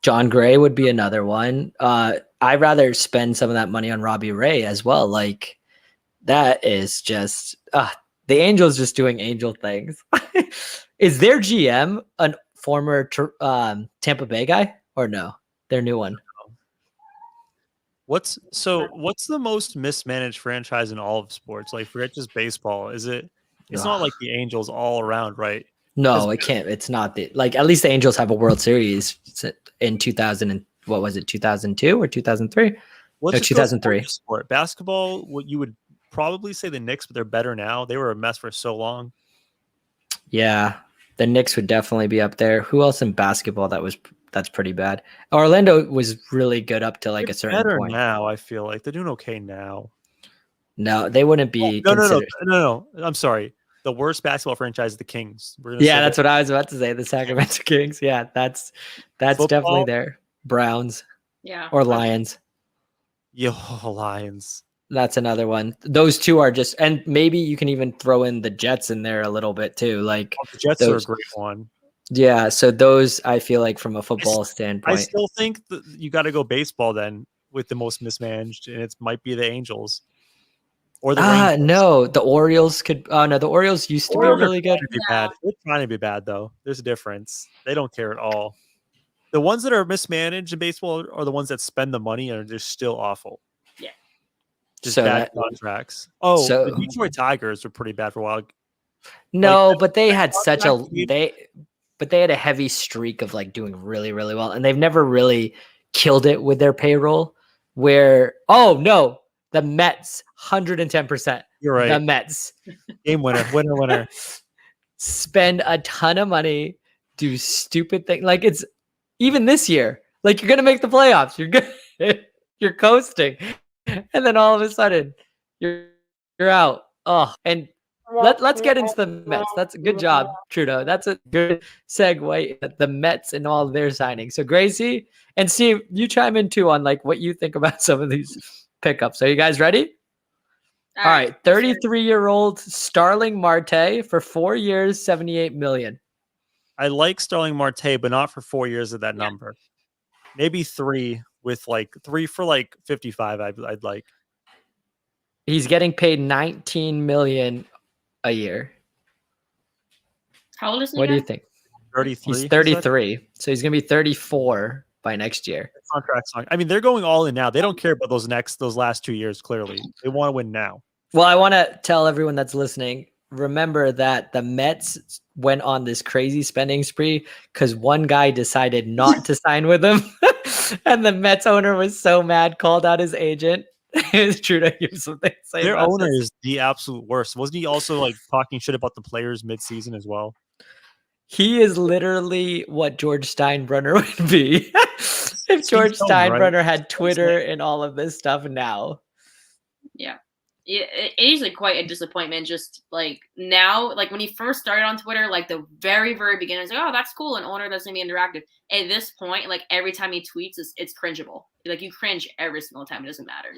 John Gray would be another one. I'd rather spend some of that money on Robbie Ray as well. Like that is just the Angels just doing angel things. Is their GM a former Tampa Bay guy or no? Their new one. What's the most mismanaged franchise in all of sports? Like, forget just baseball. Is it? It's not Ugh. like the Angels all around, right? Because No, it can't. It's not the like. At least the Angels have a World Series in 2000 and what was it, 2002 or 2003? let's No, just go sport 2003. to sport. Basketball, what you would probably say the Knicks, but they're better now. They were a mess for so long. Yeah, the Knicks would definitely be up there. Who else in basketball that's pretty bad? Orlando was really good up to like They're a certain better point. now. I feel like they're doing okay now. No, they wouldn't Oh, be no, no, no, considered. no, no. I'm sorry. The worst basketball franchise is the Kings. We're gonna Yeah, say that's that. what I was about to say. The Sacramento Kings. Yeah, that's definitely Football, there. Browns Yeah. or Lions. yo, Lions. That's another one. Those two are just, and maybe you can even throw in the Jets in there a little bit too. Like Oh, the Jets are a those. great one. Yeah, so those I feel like from a I, football s- I standpoint. still think that you got to go baseball then with the most mismanaged, and it might be the Angels or the Rangers. No, the Orioles could. Oh no, the Orioles used to be Orioles are really trying good. to be No. bad. They're trying to be bad though. There's a difference. They don't care at all. The ones that are mismanaged in baseball are the ones that spend the money and are just still awful. Yeah. Just So bad that contracts. Oh, the so Detroit Tigers were pretty bad for a while. Like no, but they had such contract a scheme, they had a heavy streak of like doing really really well, and they've never really killed it with their payroll. Where oh no, the Mets 110%. you're The right. Mets Game winner, winner, winner. spend a ton of money, do stupid things. Like it's even this year. Like you're gonna make the playoffs. You're good. You're coasting, and then all of a sudden you're out. Oh, and let's get into the Mets. That's a good job, Trudeau. That's a good segue. The Mets and all their signings. So Gracie and Steve, you chime in too on like what you think about some of these pickups. Are you guys ready? All right, 33-year-old Starling Marte for 4 years, 78 million. I like Starling Marte, but not for 4 years of that Yeah. number. Maybe three with like three for like 55. I'd like. He's getting paid 19 million a year. How old is he? What do you again? think? 33. He's you said? 33, so he's gonna be 34 by next year. Contracts. I mean, they're going all in now. They don't care about those last 2 years. Clearly, they want to win now. Well, I want to tell everyone that's listening. Remember that the Mets went on this crazy spending spree because one guy decided not to sign with them, and the Mets owner was so mad, called out his agent. It's true to hear something to say Their about owner this. is the absolute worst. Wasn't he also like talking shit about the players mid-season as well? He is literally what George Steinbrenner would be if George Stone, right? Steinbrenner had Twitter and all of this stuff now. Yeah. It is like quite a disappointment. Just like now, like when he first started on Twitter, like the very, very beginning, it's like, oh, that's cool. An owner that's gonna be interactive. At this point, like every time he tweets, it's cringeable. Like you cringe every single time. It doesn't matter.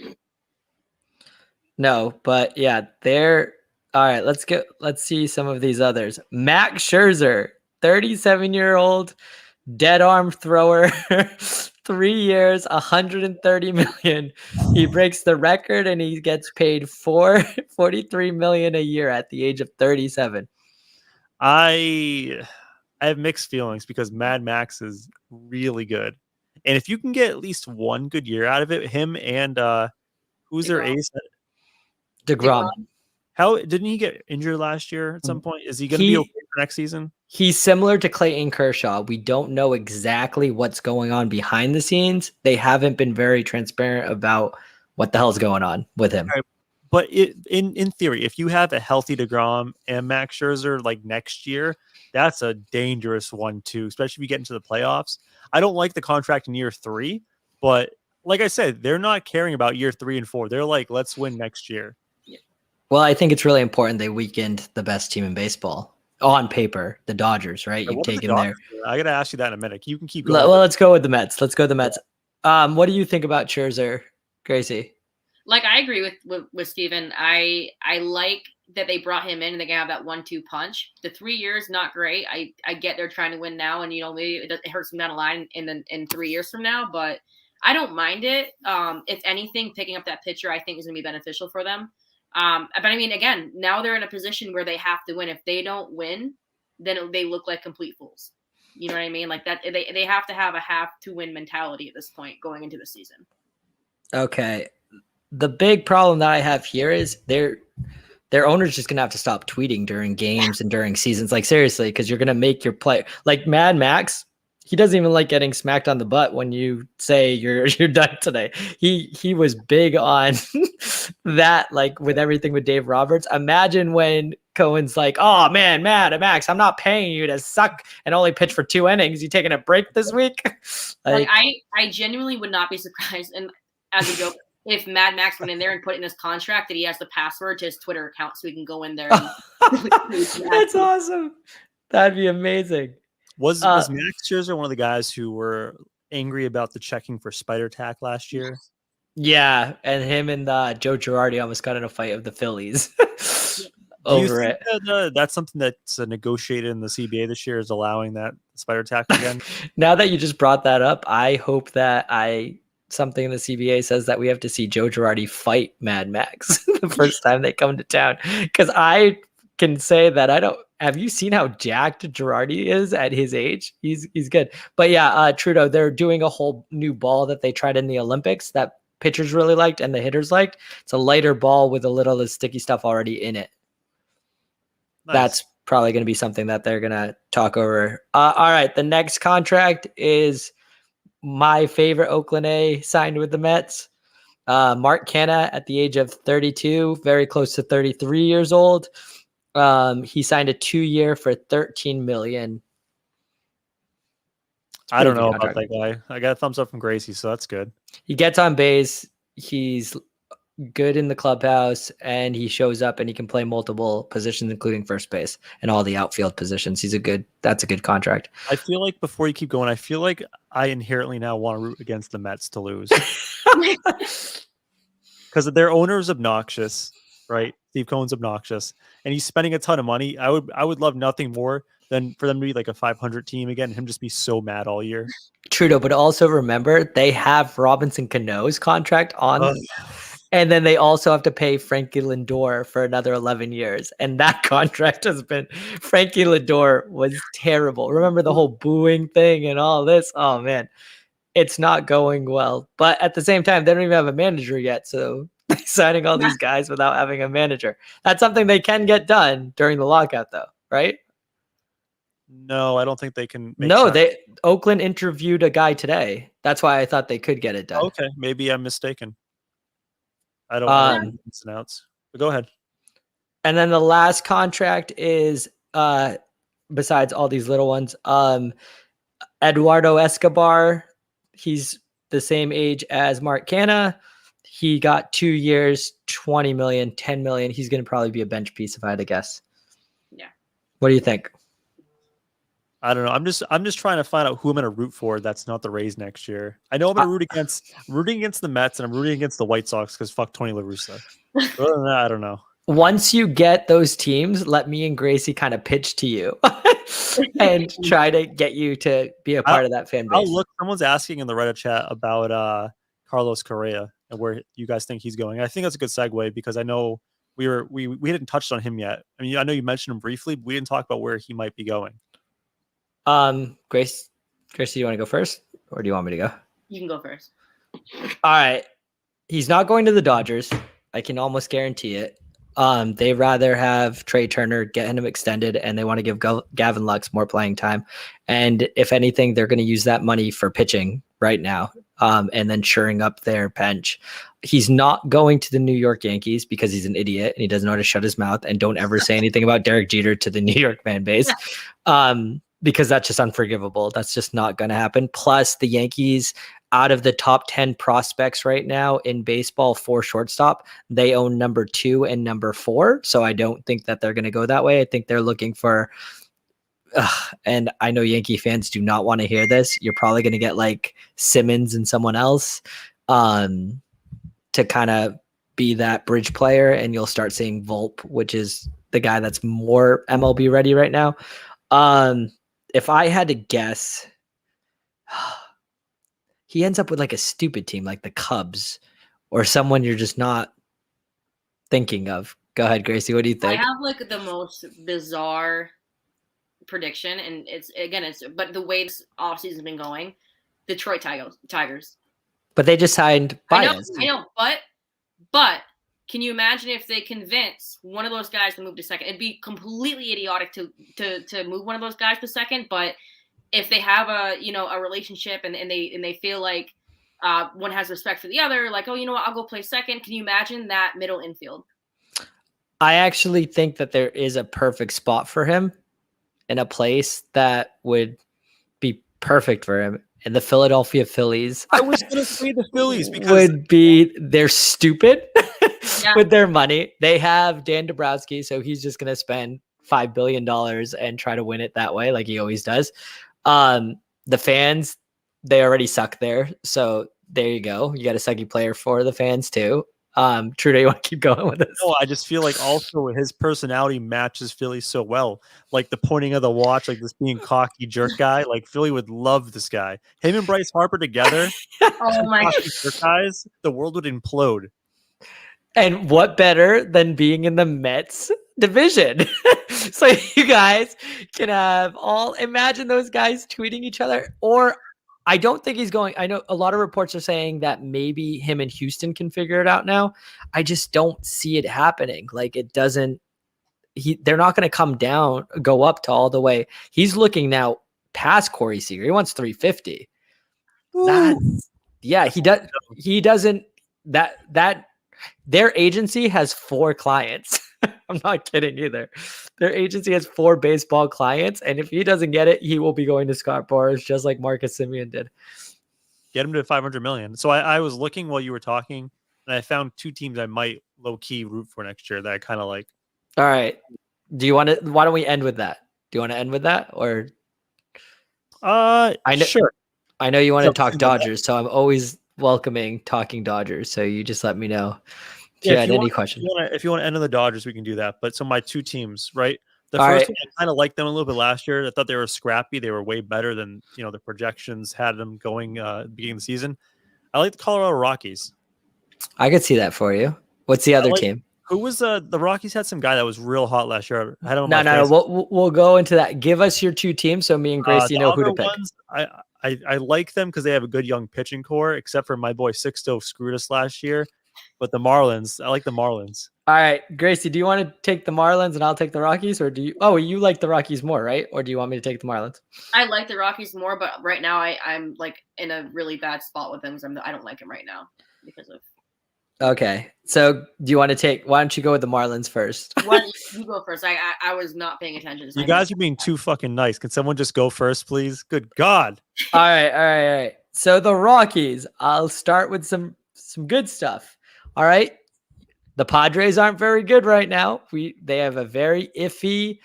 No, but yeah, they're all right. Let's see some of these others. Max Scherzer, 37-year-old dead arm thrower, 3 years, 130 million. He breaks the record and he gets paid 43 million a year at the age of 37. I have mixed feelings because Mad Max is really good, and if you can get at least one good year out of it, him and who's their DeGrom. ace? DeGrom. How didn't he get injured last year at some point? Is he going to be okay for next season? He's similar to Clayton Kershaw. We don't know exactly what's going on behind the scenes. They haven't been very transparent about what the hell's going on with him. Right. But in theory, if you have a healthy DeGrom and Max Scherzer like next year, that's a dangerous one too, especially if you get into the playoffs. I don't like the contract in year 3, but like I said, they're not caring about year 3 and 4. They're like, let's win next year. Well, I think it's really important they weakened the best team in baseball on paper, the Dodgers, right? You've taken there. I got to ask you that in a minute. You can keep going. Well, let's go with the Mets. Let's go with the Mets. What do you think about Scherzer, Gracie? Like I agree with Steven. I like that they brought him in and they can have that 1-2 punch. The 3 years, not great. I get they're trying to win now, and maybe it hurts them down the line in 3 years from now, but I don't mind it. If anything, picking up that pitcher I think is gonna be beneficial for them. But I mean, again, now they're in a position where they have to win. If they don't win, then they look like complete fools. You know what I mean? Like that, they have to have a have to win mentality at this point going into the season. Okay. The big problem that I have here is their owner's just gonna have to stop tweeting during games and during seasons. Like seriously, because you're gonna make your play like Mad Max. He doesn't even like getting smacked on the butt when you say you're done today. He was big on that, like with everything with Dave Roberts. Imagine when Cohen's like, "Oh man, Mad Max, I'm not paying you to suck and only pitch for 2 innings. You taking a break this week?" Like I genuinely would not be surprised, and as a joke, if Mad Max went in there and put in his contract that he has the password to his Twitter account so he can go in there and that's awesome. That'd be amazing. Was Max Scherzer one of the guys who were angry about the checking for spider tack last year? Yeah, and him and Joe Girardi almost got in a fight of the Phillies Do you over think it. that, that's something that's negotiated in the CBA this year, is allowing that spider tack again? Now that you just brought that up, I hope that something in the CBA says that we have to see Joe Girardi fight Mad Max the first time they come to town. Because I can say that I don't. Have you seen how jacked Girardi is at his age? He's good. But yeah, Trudeau, they're doing a whole new ball that they tried in the Olympics that pitchers really liked and the hitters liked. It's a lighter ball with a little of the sticky stuff already in it. Nice. That's probably going to be something that they're going to talk over. All right. The next contract is my favorite Oakland A signed with the Mets. Mark Canha at the age of 32, very close to 33 years old. He signed a 2-year for $13 million. I don't know about that guy. I got a thumbs up from Gracie, so that's good. He gets on base. He's good in the clubhouse, and he shows up and he can play multiple positions, including first base and all the outfield positions. That's a good contract. I feel like before you keep going, I feel like I inherently now want to root against the Mets to lose. Because their owner is obnoxious, right? Steve Cohen's obnoxious, and he's spending a ton of money. I would love nothing more than for them to be like a 500 team again, and him just be so mad all year. Trudeau, but also remember they have Robinson Cano's contract on, and then they also have to pay Frankie Lindor for another 11 years, and that contract has been. Frankie Lindor was terrible. Remember the whole booing thing and all this? Oh man, it's not going well. But at the same time, they don't even have a manager yet, so signing all these guys without having a manager. That's something they can get done during the lockout, though, right? No, I don't think they can. Oakland interviewed a guy today. That's why I thought they could get it done. Okay, maybe I'm mistaken. I don't know ins and outs. But go ahead. And then the last contract is besides all these little ones, Eduardo Escobar. He's the same age as Mark Canha. He got 2 years, 20 million, 10 million. He's going to probably be a bench piece if I had to guess. Yeah. What do you think? I don't know. I'm just trying to find out who I'm going to root for. That's not the Rays next year. I know I'm going to rooting against the Mets, and I'm rooting against the White Sox because fuck Tony La Russa. Other than that, I don't know. Once you get those teams, let me and Gracie kind of pitch to you and try to get you to be a part of that fan base. I'll look. Someone's asking in the Reddit chat about Carlos Correa and where you guys think he's going. I think that's a good segue because I know we hadn't touched on him yet. I mean, I know you mentioned him briefly, but we didn't talk about where he might be going. Gracie, do you want to go first, or do you want me to go? You can go first. All right. He's not going to the Dodgers. I can almost guarantee it. They rather have Trey Turner, get him extended, and they want to give Gavin Lux more playing time. And if anything, they're going to use that money for pitching right now, and then shoring up their bench. He's not going to the New York Yankees because he's an idiot and he doesn't know how to shut his mouth. And don't ever say anything about Derek Jeter to the New York fan base. Because that's just unforgivable. That's just not going to happen. Plus, the Yankees, out of the top 10 prospects right now in baseball for shortstop, they own number 2 and number 4. So I don't think that they're going to go that way. I think they're looking for, and I know Yankee fans do not want to hear this. You're probably going to get like Simmons and someone else to kind of be that bridge player. And you'll start seeing Volpe, which is the guy that's more MLB ready right now. If I had to guess, he ends up with like a stupid team like the Cubs or someone you're just not thinking of. Go ahead, Gracie. What do you think? I have like the most bizarre prediction, and but the way this offseason's been going, Detroit Tigers. But they just signed Baez. I know, but can you imagine if they convince one of those guys to move to second? It'd be completely idiotic to move one of those guys to second, but if they have a relationship and they feel like one has respect for the other, like, oh, you know what, I'll go play second. Can you imagine that middle infield? I actually think that there is a perfect spot for him in a place that would be perfect for him. And the Philadelphia Phillies. I was going to say the Phillies because they're stupid with their money. They have Dan Dabrowski, so he's just going to spend $5 billion and try to win it that way, like he always does. The fans, they already suck there. So there you go. You got a sucky player for the fans too. Trudeau, you want to keep going with this? No, I just feel like also his personality matches Philly so well. Like the pointing of the watch, like this being cocky jerk guy. Like Philly would love this guy. Him and Bryce Harper together. Oh my cocky jerk guys, the world would implode. And what better than being in the Mets division? So you guys can have imagine those guys tweeting each other. Or I don't think he's going. I know a lot of reports are saying that maybe him and Houston can figure it out now. I just don't see it happening. Like it doesn't. They're not going to go up to all the way. He's looking now past Corey Seager. He wants 350. He doesn't. Their agency has 4 clients. I'm not kidding either. Their agency has 4 baseball clients, and if he doesn't get it, he will be going to Scott Boras just like Marcus Simeon did. Get him to 500 million. So I was looking while you were talking, and I found 2 teams I might low key root for next year that I kind of like. All right. Do you want to? Why don't we end with that? Do you want to end with that, or? Sure. I know you want to talk Dodgers, so I'm always welcoming talking Dodgers. So you just let me know if you had any questions. If you want to end on the Dodgers, we can do that. But so my 2 teams, right? The first one, I kind of liked them a little bit last year. I thought they were scrappy. They were way better than the projections had them going beginning of the season. I like the Colorado Rockies. I could see that for you. What's the other team? Who was the Rockies had some guy that was real hot last year. I don't know. No. We'll go into that. Give us your 2 teams so me and Gracie know who to pick. Ones, I like them because they have a good young pitching core, except for my boy Sixto screwed us last year. But the Marlins, I like the Marlins. All right, Gracie, do you want to take the Marlins and I'll take the Rockies, or do you? Oh, you like the Rockies more, right? Or do you want me to take the Marlins? I like the Rockies more, but right now I'm like in a really bad spot with them because I don't like them right now because of. Okay, so do you want to take? Why don't you go with the Marlins first? Why don't you go first? I was not paying attention. You guys are being too fucking nice. Can someone just go first, please? Good God! All right. So the Rockies. I'll start with some good stuff. All right. The Padres aren't very good right now. They have a very iffy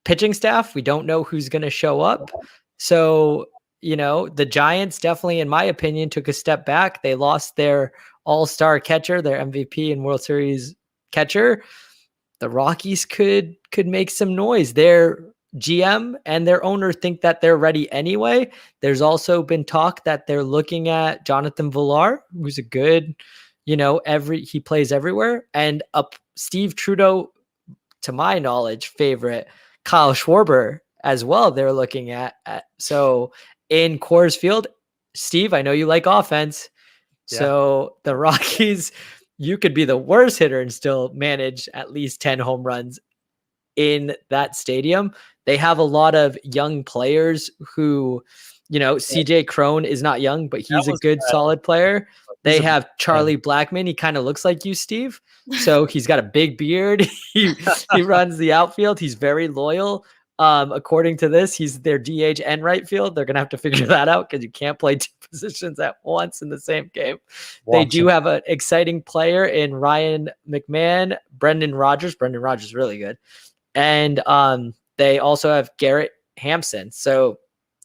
pitching staff. We don't know who's going to show up. So, the Giants definitely, in my opinion, took a step back. They lost their all-star catcher, their MVP and World Series catcher. The Rockies could make some noise. Their GM and their owner think that they're ready anyway. There's also been talk that they're looking at Jonathan Villar, who's a good, he plays everywhere. And Steve Trudeau, to my knowledge, favorite, Kyle Schwarber as well, they're looking at. So in Coors Field, Steve, I know you like offense. Yeah. So the Rockies, you could be the worst hitter and still manage at least 10 home runs in that stadium. They have a lot of young players who, CJ Crone is not young, but he's a good, solid player. They have Charlie Blackmon. He kind of looks like you, Steve. So he's got a big beard. He runs the outfield. He's very loyal. According to this, he's their DH and right field. They're going to have to figure that out because you can't play 2 positions at once in the same game. They do have an exciting player in Ryan McMahon, Brendan Rodgers. Brendan Rodgers is really good. And they also have Garrett Hampson.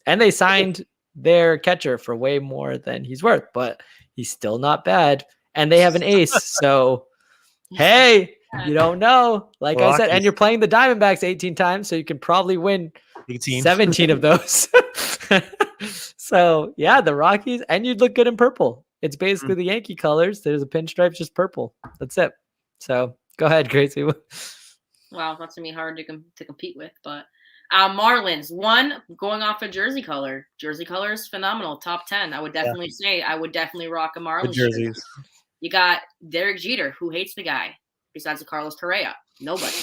And they signed their catcher for way more than he's worth, but he's still not bad. And they have an ace. So, hey, you don't know. Like I said, and you're playing the Diamondbacks 18 times, so you can probably win 17 of those. So, yeah, the Rockies, and you'd look good in purple. It's basically the Yankee colors. There's a pinstripe, just purple. That's it. So, go ahead, Gracie. Wow, that's going to be hard to compete with, but Marlins, one, going off of jersey color. Jersey color is phenomenal. Top 10. I would definitely say I would definitely rock a The Marlins jersey. jerseys. You got Derek Jeter, who hates the guy, besides the Carlos Correa. Nobody.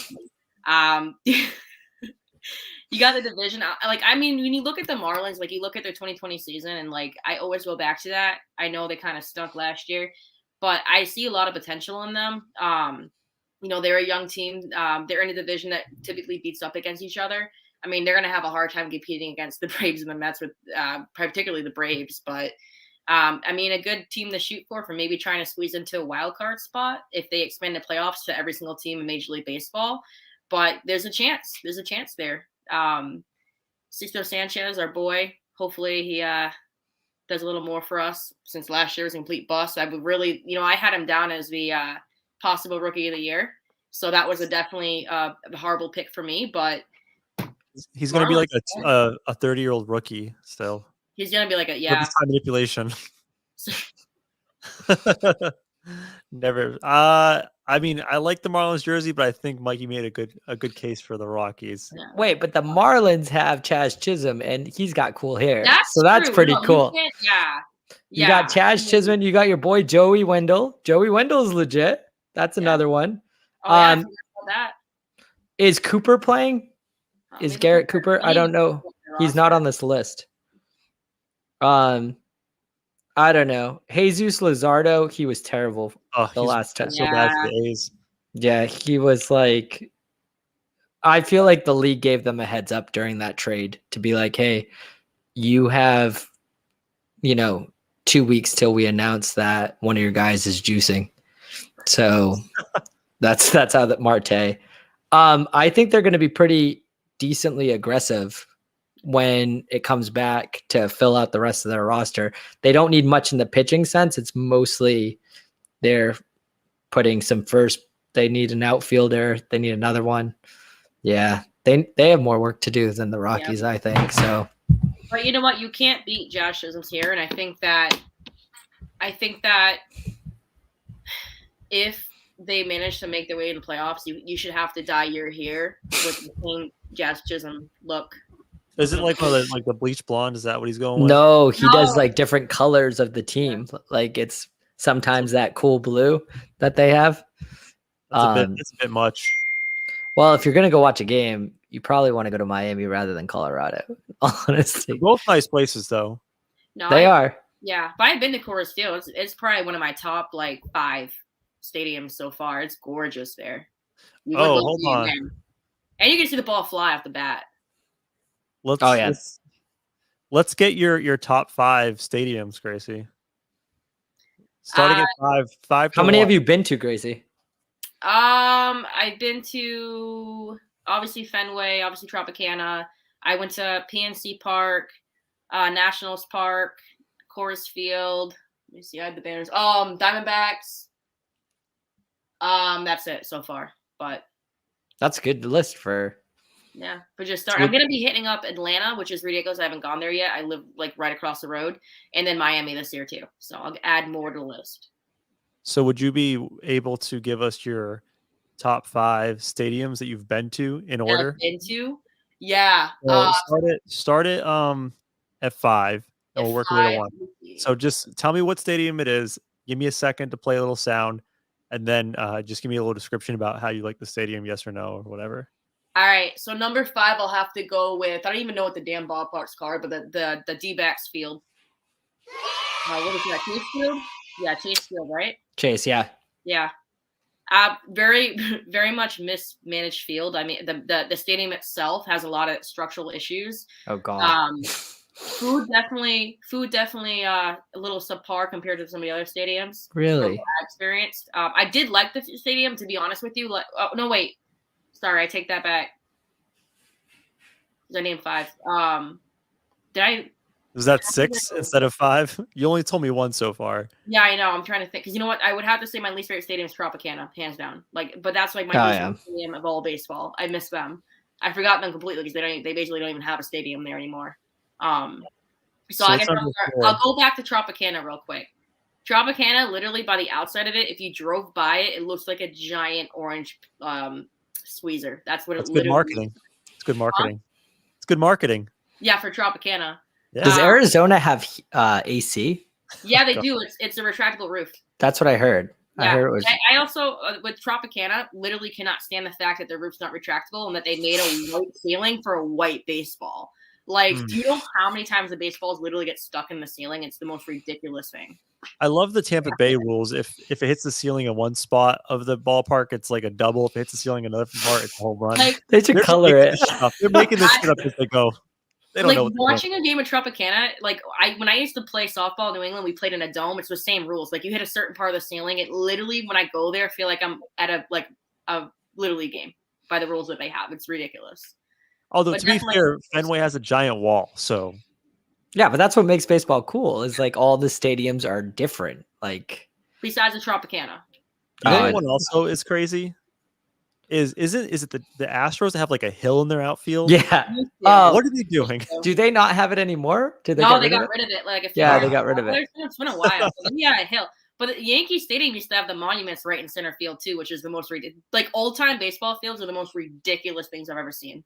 You got the division. I mean, when you look at the Marlins, like you look at their 2020 season, and like I always go back to that. I know they kind of stunk last year, but I see a lot of potential in them. You know, they're a young team. They're in a division that typically beats up against each other. I mean, they're going to have a hard time competing against the Braves and the Mets, with particularly the Braves. But I mean, a good team to shoot for maybe trying to squeeze into a wild card spot if they expand the playoffs to every single team in Major League Baseball. But there's a chance. There's a chance there. Sixto Sanchez, our boy, hopefully he does a little more for us, since last year was a complete bust. I would really, you know, I had him down as the possible rookie of the year. So that was definitely a horrible pick for me, but he's going to be like a 30-year-old rookie still. He's going to be like a, Time manipulation. Never. I mean, I like the Marlins jersey, but I think Mikey made a good case for the Rockies. Yeah. Wait, but the Marlins have Chaz Chisholm, and he's got cool hair. That's that's true. pretty cool. Yeah. You got Chaz Chisholm. You got your boy Joey Wendell. Joey Wendell's legit. That's another one. Oh, yeah, I forgot about that. Is Cooper playing? Is Maybe Garrett Cooper? I don't know. He's not on this list. I don't know. Jesus Luzardo, he was terrible the last time. So bad for the A's. Yeah, he was like, I feel like the league gave them a heads up during that trade to be like, hey, you have, 2 weeks till we announce that one of your guys is juicing. So that's how that Marte. I think they're going to be pretty decently aggressive when it comes back to fill out the rest of their roster. They don't need much in the pitching sense. It's mostly they're putting some first. They need an outfielder. They need another one. Yeah, they have more work to do than the Rockies, I think. So, but you know what? You can't beat Josh Chisholm's here, and I think that if they manage to make their way to the playoffs, you should have to dye your hair with the same Josh Chisholm look. Is it like the bleach blonde? Is that what he's going with? No, he does like different colors of the team. Like it's sometimes that cool blue that they have. It's a bit much. Well, if you're gonna go watch a game, you probably want to go to Miami rather than Colorado. Honestly, they're both nice places though. No, they are. Yeah, but I've been to Coors Field. It's probably one of my top 5 stadiums so far. It's gorgeous there. Hold on. And you can see the ball fly off the bat. Let's get your top 5 stadiums, Gracie. Starting at 5. How many have you been to, Gracie? I've been to obviously Fenway, obviously Tropicana. I went to PNC Park, Nationals Park, Coors Field. Let me see, I had the banners. Diamondbacks. That's it so far. But that's a good list for. Yeah, but just start. I'm gonna be hitting up Atlanta, which is ridiculous. I haven't gone there yet. I live right across the road, and then Miami this year too. So I'll add more to the list. So would you be able to give us your top 5 stadiums that you've been to in order? Been to? Yeah. Start it at 5, and we'll work our way to 1. So just tell me what stadium it is. Give me a second to play a little sound, and then just give me a little description about how you like the stadium, yes or no, or whatever. All right, so number 5, I'll have to go with. I don't even know what the damn ballpark's called, but the D-backs field. What is that? Chase Field? Yeah, Chase Field, right? Chase, yeah. Yeah. Very, very much mismanaged field. I mean, the stadium itself has a lot of structural issues. Oh God. Food definitely a little subpar compared to some of the other stadiums. Really? I experienced. I did like the stadium, to be honest with you. No, wait. Sorry, I take that back. I named 5. Did I? Was that 6 instead of 5? You only told me 1 so far. Yeah, I know. I'm trying to think because you know what? I would have to say my least favorite stadium is Tropicana, hands down. But that's my least favorite stadium of all baseball. I miss them. I forgot them completely because they basically don't even have a stadium there anymore. So I guess I'll go back to Tropicana real quick. Tropicana, literally by the outside of it, if you drove by it, it looks like a giant orange squeezer. That's what it literally good marketing. It's good marketing. It's good marketing. Yeah, for Tropicana. Yeah. Does Arizona have AC? Yeah, they do. It's a retractable roof. That's what I heard. I Yeah, heard it was. I also with Tropicana literally cannot stand the fact that their roof's not retractable and that they made a white ceiling for a white baseball. Like, do you know how many times the baseballs literally get stuck in the ceiling? It's the most ridiculous thing. I love the Tampa Bay rules. If it hits the ceiling in one spot of the ballpark, it's like a double. If it hits the ceiling in another part, it's a home run. Like, They should They're color making it. this shit up. They're making this shit up as they go. They don't like know what they're doing. watching a game of Tropicana, like when I used to play softball in New England, we played in a dome. It's the same rules. Like you hit a certain part of the ceiling. It literally, when I go there, I feel like I'm at a Little League game by the rules that they have. It's ridiculous. Although But to be fair, Fenway has a giant wall, so Yeah, but that's what makes baseball cool. Is like all the stadiums are different. Like besides the Tropicana. you know Oh, what also is crazy? Is it the Astros that have like a hill in their outfield? yeah. Yeah. Oh, What are they doing? do they not have it anymore? Did they No, get they rid of got it? rid of it. Like Yeah, they got rid of it. It's been a while. Yeah, hell. But the Yankee Stadium used to have the monuments right in center field too, which is the most like old time baseball fields are the most ridiculous things I've ever seen.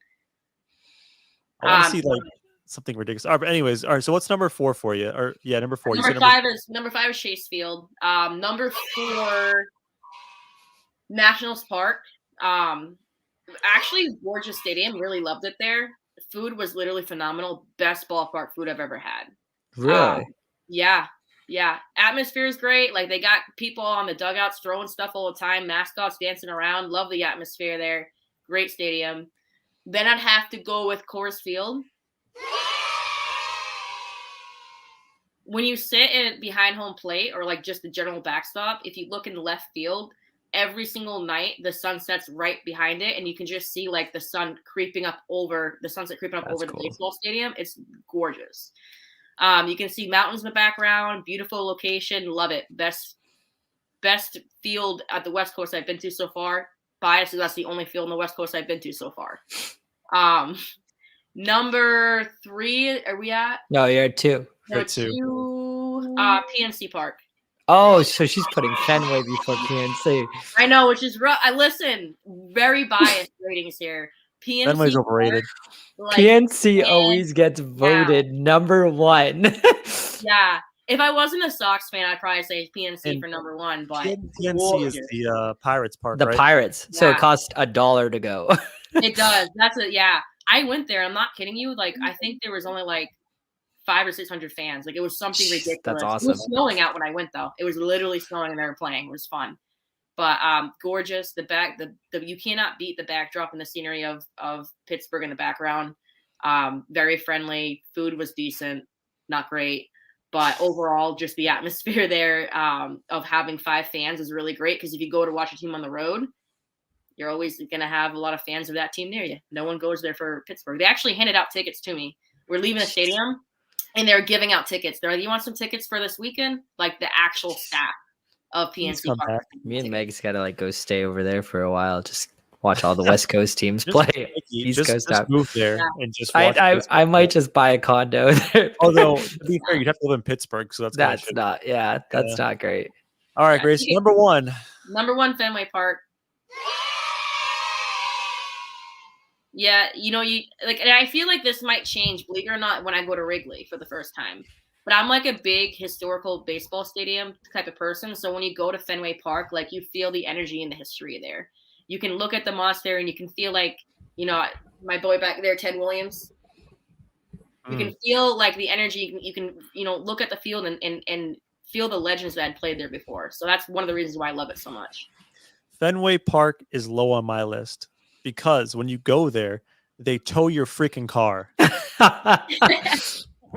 I want to see like something ridiculous. All right, but anyways, all right. So what's number 4 for you? Or yeah, number 4. You said Number five is Chase Field. Number 4, Nationals Park. Actually, gorgeous stadium. Really loved it there. The food was literally phenomenal. Best ballpark food I've ever had. Really? Yeah. Atmosphere is great. Like they got people on the dugouts throwing stuff all the time. Mascots dancing around. Love the atmosphere there. Great stadium. Then I'd have to go with Coors Field. When you sit behind home plate or like just the general backstop, if you look in the left field, every single night the sun sets right behind it, and you can just see like the sunset creeping up over That's the cool. baseball stadium. It's gorgeous. You can see mountains in the background. Beautiful location. Love it. Best field at the West Coast I've been to so far. Biased, that's the only field on the West Coast I've been to so far. Number 3, are we at? No, you're at 2. Number Good too. 2, PNC Park. Oh, so she's putting Fenway before PNC. I know, which is rough. I listen. Very biased ratings here. PNC Fenway's overrated. Park, like, PNC always gets voted number 1. yeah. If I wasn't a Sox fan, I'd probably say PNC And for number 1. But PNC is the Pirates Park, The right? Pirates. So it Yeah. cost $1 to go. it does. Yeah. I went there. I'm not kidding you. Like I think there was only like 500 or 600 fans. Like it was something ridiculous. That's It awesome. was snowing out when I went though. It was literally snowing and they were playing. It was fun. But gorgeous. The you cannot beat the backdrop and the scenery of Pittsburgh in the background. Very friendly. Food was decent, not great. But overall, just the atmosphere there of having 5 fans is really great because if you go to watch a team on the road, you're always going to have a lot of fans of that team near you. No one goes there for Pittsburgh. They actually handed out tickets to me. We're leaving the stadium, and they're giving out tickets. They're like, you want some tickets for this weekend? Like the actual staff of Please PNC come Park. back. Me and Meg's got to like go stay over there for a while. Just watch all the West Coast teams Just, play. Mickey, East just Coast just out. move there Yeah. and just watch. I might just buy a condo there. Although to be fair, you'd have to live in Pittsburgh, so that's kinda that's shitty. not. Yeah, that's not great. All right, Yeah. Grace. Number 1. Number 1, Fenway Park. Yeah, you like, and I feel like this might change, believe it or not, when I go to Wrigley for the first time. But I'm like a big historical baseball stadium type of person. So when you go to Fenway Park, like you feel the energy and the history there. You can look at the monster and you can feel like, my boy back there, Ted Williams. You can feel like the energy. You can look at the field and feel the legends that had played there before. So that's one of the reasons why I love it so much. Fenway Park is low on my list because when you go there, they tow your freaking car.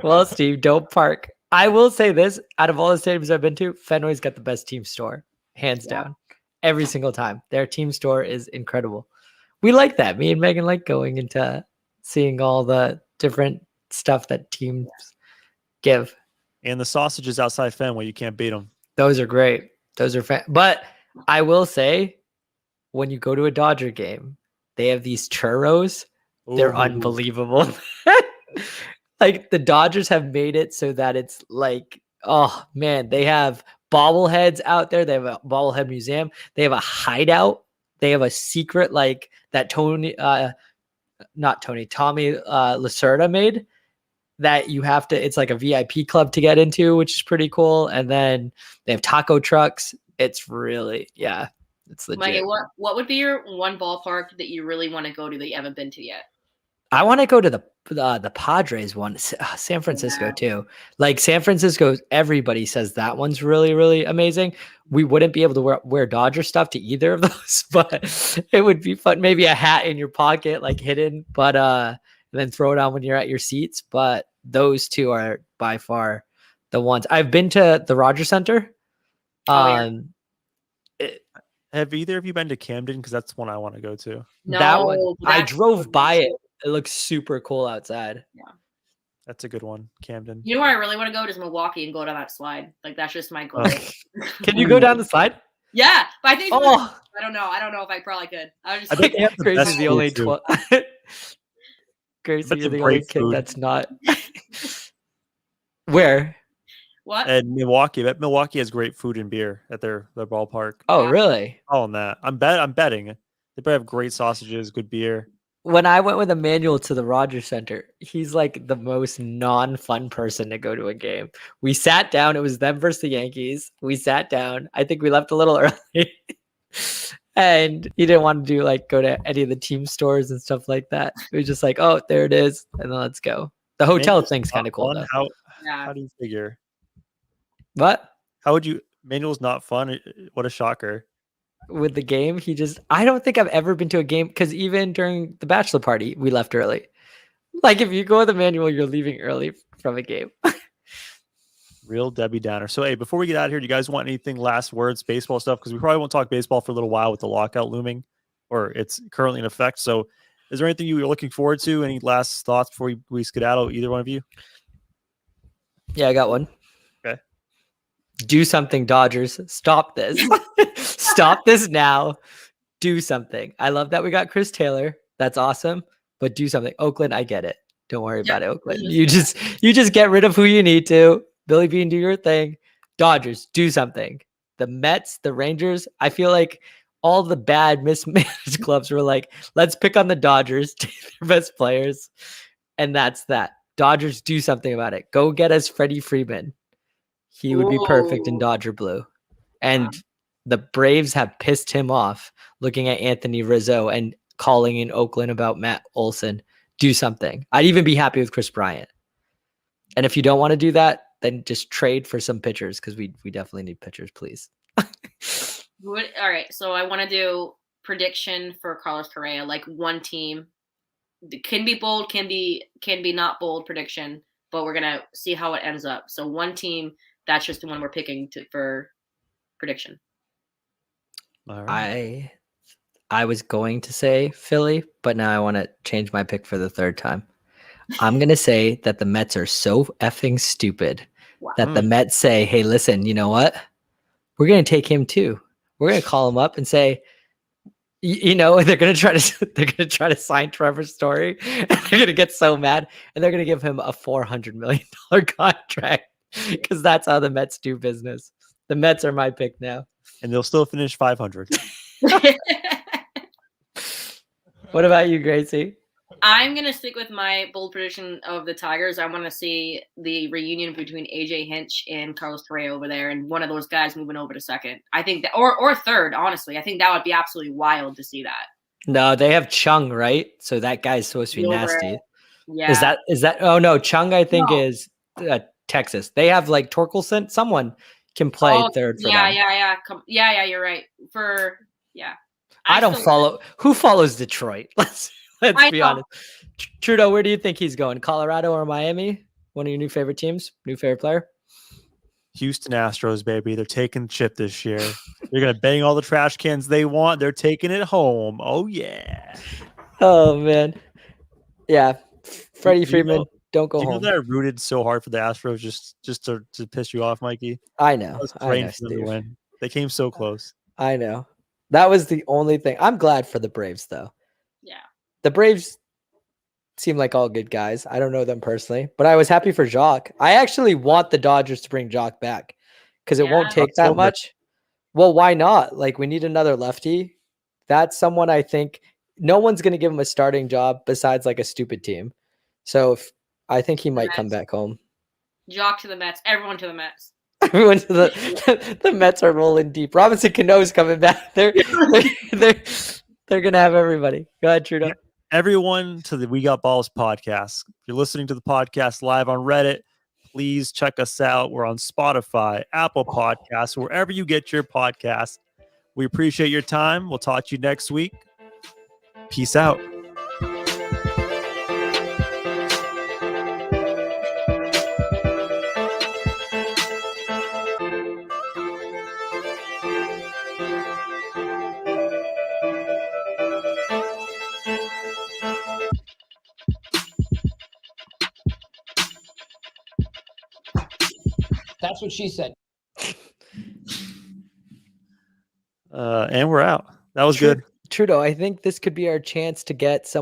Well, Steve, don't park. I will say this: out of all the stadiums I've been to, Fenway's got the best team store, hands down, every single time. Their team store is incredible. We like that. Me and Megan like going into seeing all the different stuff that teams give. And the sausages outside Fenway, you can't beat them. Those are great. Those are but I will say, when you go to a Dodger game, they have these churros. They're Ooh. unbelievable. Like the Dodgers have made it so that it's like, oh man, they have bobbleheads out there. They have a bobblehead museum. They have a hideout. They have a secret like that Tony Tommy Lacerda made, that you have to, it's like a VIP club to get into, which is pretty cool. And then they have taco trucks. It's really, it's legit. Mikey, what would be your one ballpark that you really want to go to that you haven't been to yet? I want to go to the Padres one, San Francisco too. Like San Francisco, everybody says that one's really, really amazing. We wouldn't be able to wear Dodger stuff to either of those, but it would be fun. Maybe a hat in your pocket, like hidden, but and then throw it on when you're at your seats. But those two are by far the ones. I've been to the Rogers Center. Have either of you been to Camden? Because that's one I want to go to. No, that one, I that's drove by it. It looks super cool outside. Yeah. That's a good one, Camden. You know where I really want to go is Milwaukee and go down that slide. Like that's just my goal. Can you go down the slide? Yeah, but I think Oh, I don't know. I don't know if I probably could. I was just I think they have the Gracie's best the only food, too. Gracie, But you're the the only great kid food. that's not. Where? what? And Milwaukee, but Milwaukee has great food and beer at their ballpark. Oh, Yeah. really? All on that. I'm betting. They probably have great sausages, good beer. When I went with Emmanuel to the Rogers Center, he's like the most non-fun person to go to a game. We sat down. It was them versus the Yankees. We sat down. I think we left a little early. And he didn't want to go to any of the team stores and stuff like that. It was just like, oh, there it is. And then let's go. The hotel Manuel's thing's kind of not cool fun. though. How do you figure? What? How would you? Manuel's not fun. What a shocker. With the game, I don't think I've ever been to a game, because even during the bachelor party, we left early. Like if you go with Emmanuel, you're leaving early from a game. Real Debbie Downer. So, hey, before we get out of here, do you guys want anything, last words, baseball stuff? Because we probably won't talk baseball for a little while with the lockout looming, or it's currently in effect. So, is there anything you're looking forward to? Any last thoughts before we skedaddle, either one of you? Yeah, I got one. Okay. Do something, Dodgers. Stop this. Stop this now. Do something. I love that we got Chris Taylor. That's awesome. But do something. Oakland, I get it. Don't worry about it, Oakland. You just get rid of who you need to. Billy Bean, do your thing. Dodgers, do something. The Mets, the Rangers, I feel like all the bad mismanaged clubs were like, let's pick on the Dodgers, take their best players. And that's that. Dodgers, do something about it. Go get us Freddie Freeman. He would be perfect in Dodger blue. And the Braves have pissed him off looking at Anthony Rizzo and calling in Oakland about Matt Olson. Do something. I'd even be happy with Chris Bryant. And if you don't want to do that, then just trade for some pitchers, because we definitely need pitchers, please. All right, so I want to do prediction for Carlos Correa, like one team. It can be bold, can be not bold prediction, but we're gonna see how it ends up. So one team, that's just the one we're picking for prediction. All right. I was going to say Philly, but now I want to change my pick for the third time. I'm going to say that the Mets are so effing stupid that the Mets say, hey, listen, you know what? We're going to take him too. We're going to call him up and say, they're going to try to sign Trevor Story. And they're going to get so mad, and they're going to give him a $400 million contract, because that's how the Mets do business. The Mets are my pick now. And they'll still finish 500. What about you, Gracie? I'm going to stick with my bold prediction of the Tigers. I want to see the reunion between AJ Hinch and Carlos Correa over there, and one of those guys moving over to second. I think that, or third, honestly. I think that would be absolutely wild to see that. No, they have Chung, right? So that guy's supposed to be nasty. Yeah. Is that? Oh no, Chung I think is Texas. They have like Torkelson. Someone can play third for them. Yeah. You're right. I don't follow. Who follows Detroit? Let's be honest. Trudeau, where do you think he's going? Colorado or Miami? One of your new favorite teams? New favorite player? Houston Astros, baby. They're taking the chip this year. They're going to bang all the trash cans they want. They're taking it home. Oh, yeah. Oh, man. Yeah. Freddie Freeman, don't go home. You know that I rooted so hard for the Astros just to piss you off, Mikey? I know. I was praying for them to win. They came so close. I know. That was the only thing. I'm glad for the Braves, though. Yeah. The Braves seem like all good guys. I don't know them personally, but I was happy for Jock. I actually want the Dodgers to bring Jock back because it won't take that much. Well, why not? Like, we need another lefty. That's someone I think no one's going to give him a starting job besides like a stupid team. So I think he might come back home. Jock to the Mets. Everyone to the Mets. Everyone to the Mets are rolling deep. Robinson Cano's coming back. They're gonna have everybody. Go ahead, Trudeau. Yeah. Everyone to the We Got Balls podcast. If you're listening to the podcast live on Reddit, please check us out. We're on Spotify, Apple Podcasts, wherever you get your podcast. We appreciate your time. We'll talk to you next week. Peace out. That's what she said. And we're out. That was good. Trudeau, I think this could be our chance to get some